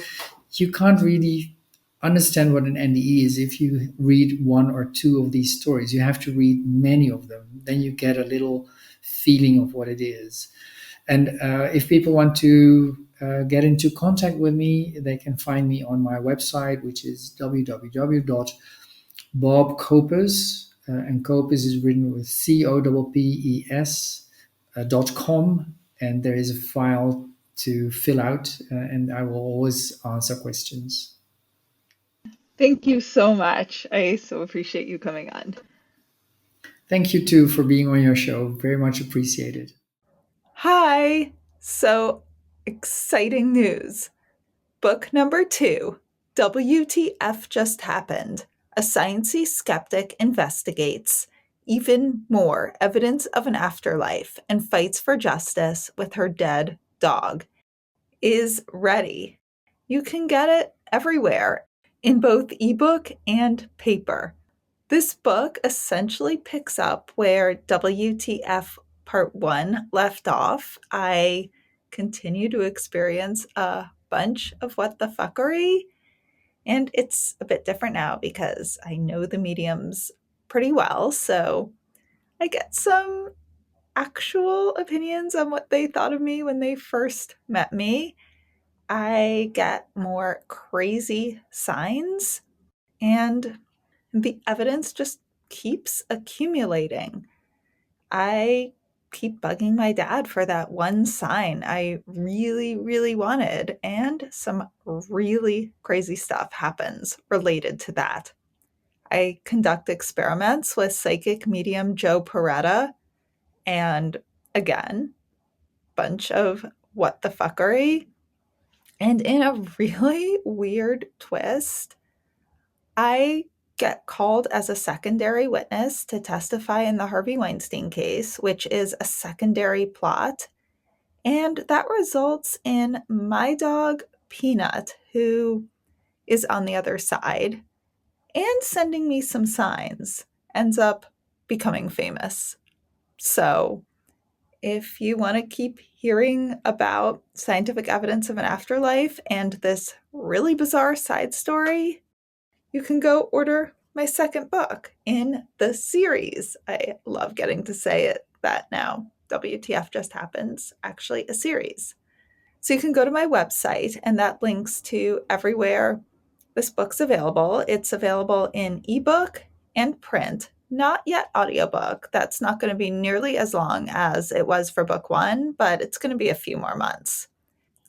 you can't really understand what an NDE is if you read one or two of these stories. You have to read many of them. Then you get a little feeling of what it is. And if people want to get into contact with me, they can find me on my website, which is www.bobcoppes, and Coppes is written with COPPES.com, and there is a file to fill out, and I will always answer questions. Thank you so much. I so appreciate you coming on. Thank you too for being on your show. Very much appreciated. Hi! So exciting news. Book number 2, WTF Just Happened? A Sciencey Skeptic Investigates Even More Evidence of an Afterlife and Fights for Justice with Her Dead Dog, is ready. You can get it everywhere in both ebook and paper. This book essentially picks up where WTF Part 1 left off. I continue to experience a bunch of what the fuckery, and it's a bit different now because I know the mediums pretty well, so I get some actual opinions on what they thought of me when they first met me. I get more crazy signs, and the evidence just keeps accumulating. I keep bugging my dad for that one sign I really, really wanted, and some really crazy stuff happens related to that. I conduct experiments with psychic medium Joe Peretta, and again, bunch of what the fuckery. And in a really weird twist, I get called as a secondary witness to testify in the Harvey Weinstein case, which is a secondary plot. And that results in my dog, Peanut, who is on the other side and sending me some signs, ends up becoming famous. So if you want to keep hearing about scientific evidence of an afterlife and this really bizarre side story, you can go order my second book in the series. I love getting to say it that now. WTF Just Happens, actually a series. So you can go to my website, and that links to everywhere this book's available. It's available in ebook and print, not yet audiobook. That's not going to be nearly as long as it was for book 1, but it's going to be a few more months.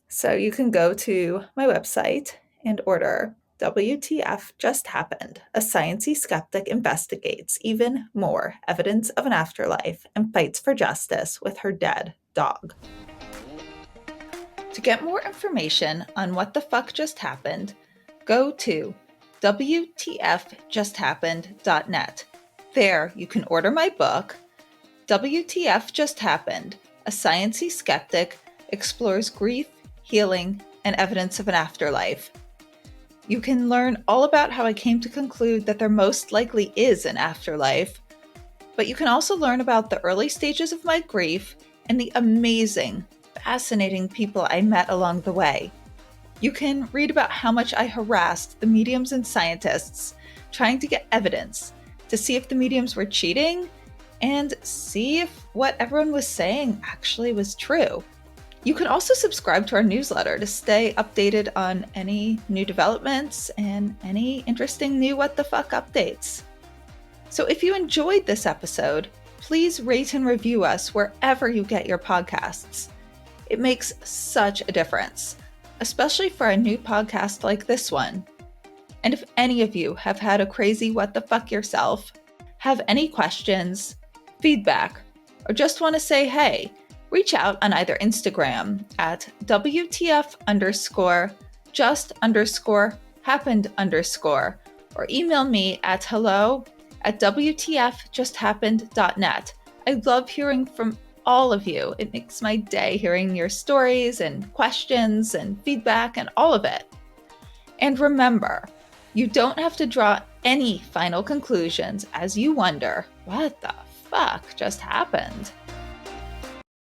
So you can go to my website and order WTF Just Happened? A Sciencey Skeptic Investigates Even More Evidence of an Afterlife and Fights for Justice with Her Dead Dog. To get more information on what the fuck just happened, go to WTFJustHappened.net. There you can order my book, WTF Just Happened, a sciencey skeptic explores grief, healing, and evidence of an afterlife. You can learn all about how I came to conclude that there most likely is an afterlife, but you can also learn about the early stages of my grief and the amazing, fascinating people I met along the way. You can read about how much I harassed the mediums and scientists trying to get evidence to see if the mediums were cheating and see if what everyone was saying actually was true. You can also subscribe to our newsletter to stay updated on any new developments and any interesting new what the fuck updates. So if you enjoyed this episode, please rate and review us wherever you get your podcasts. It makes such a difference, especially for a new podcast like this one. And if any of you have had a crazy what the fuck yourself, have any questions, feedback, or just want to say hey, reach out on either Instagram at WTF_just_happened_, or email me at hello@WTFjusthappened.net. I love hearing from all of you. It makes my day hearing your stories and questions and feedback and all of it. And remember, you don't have to draw any final conclusions as you wonder, what the fuck just happened?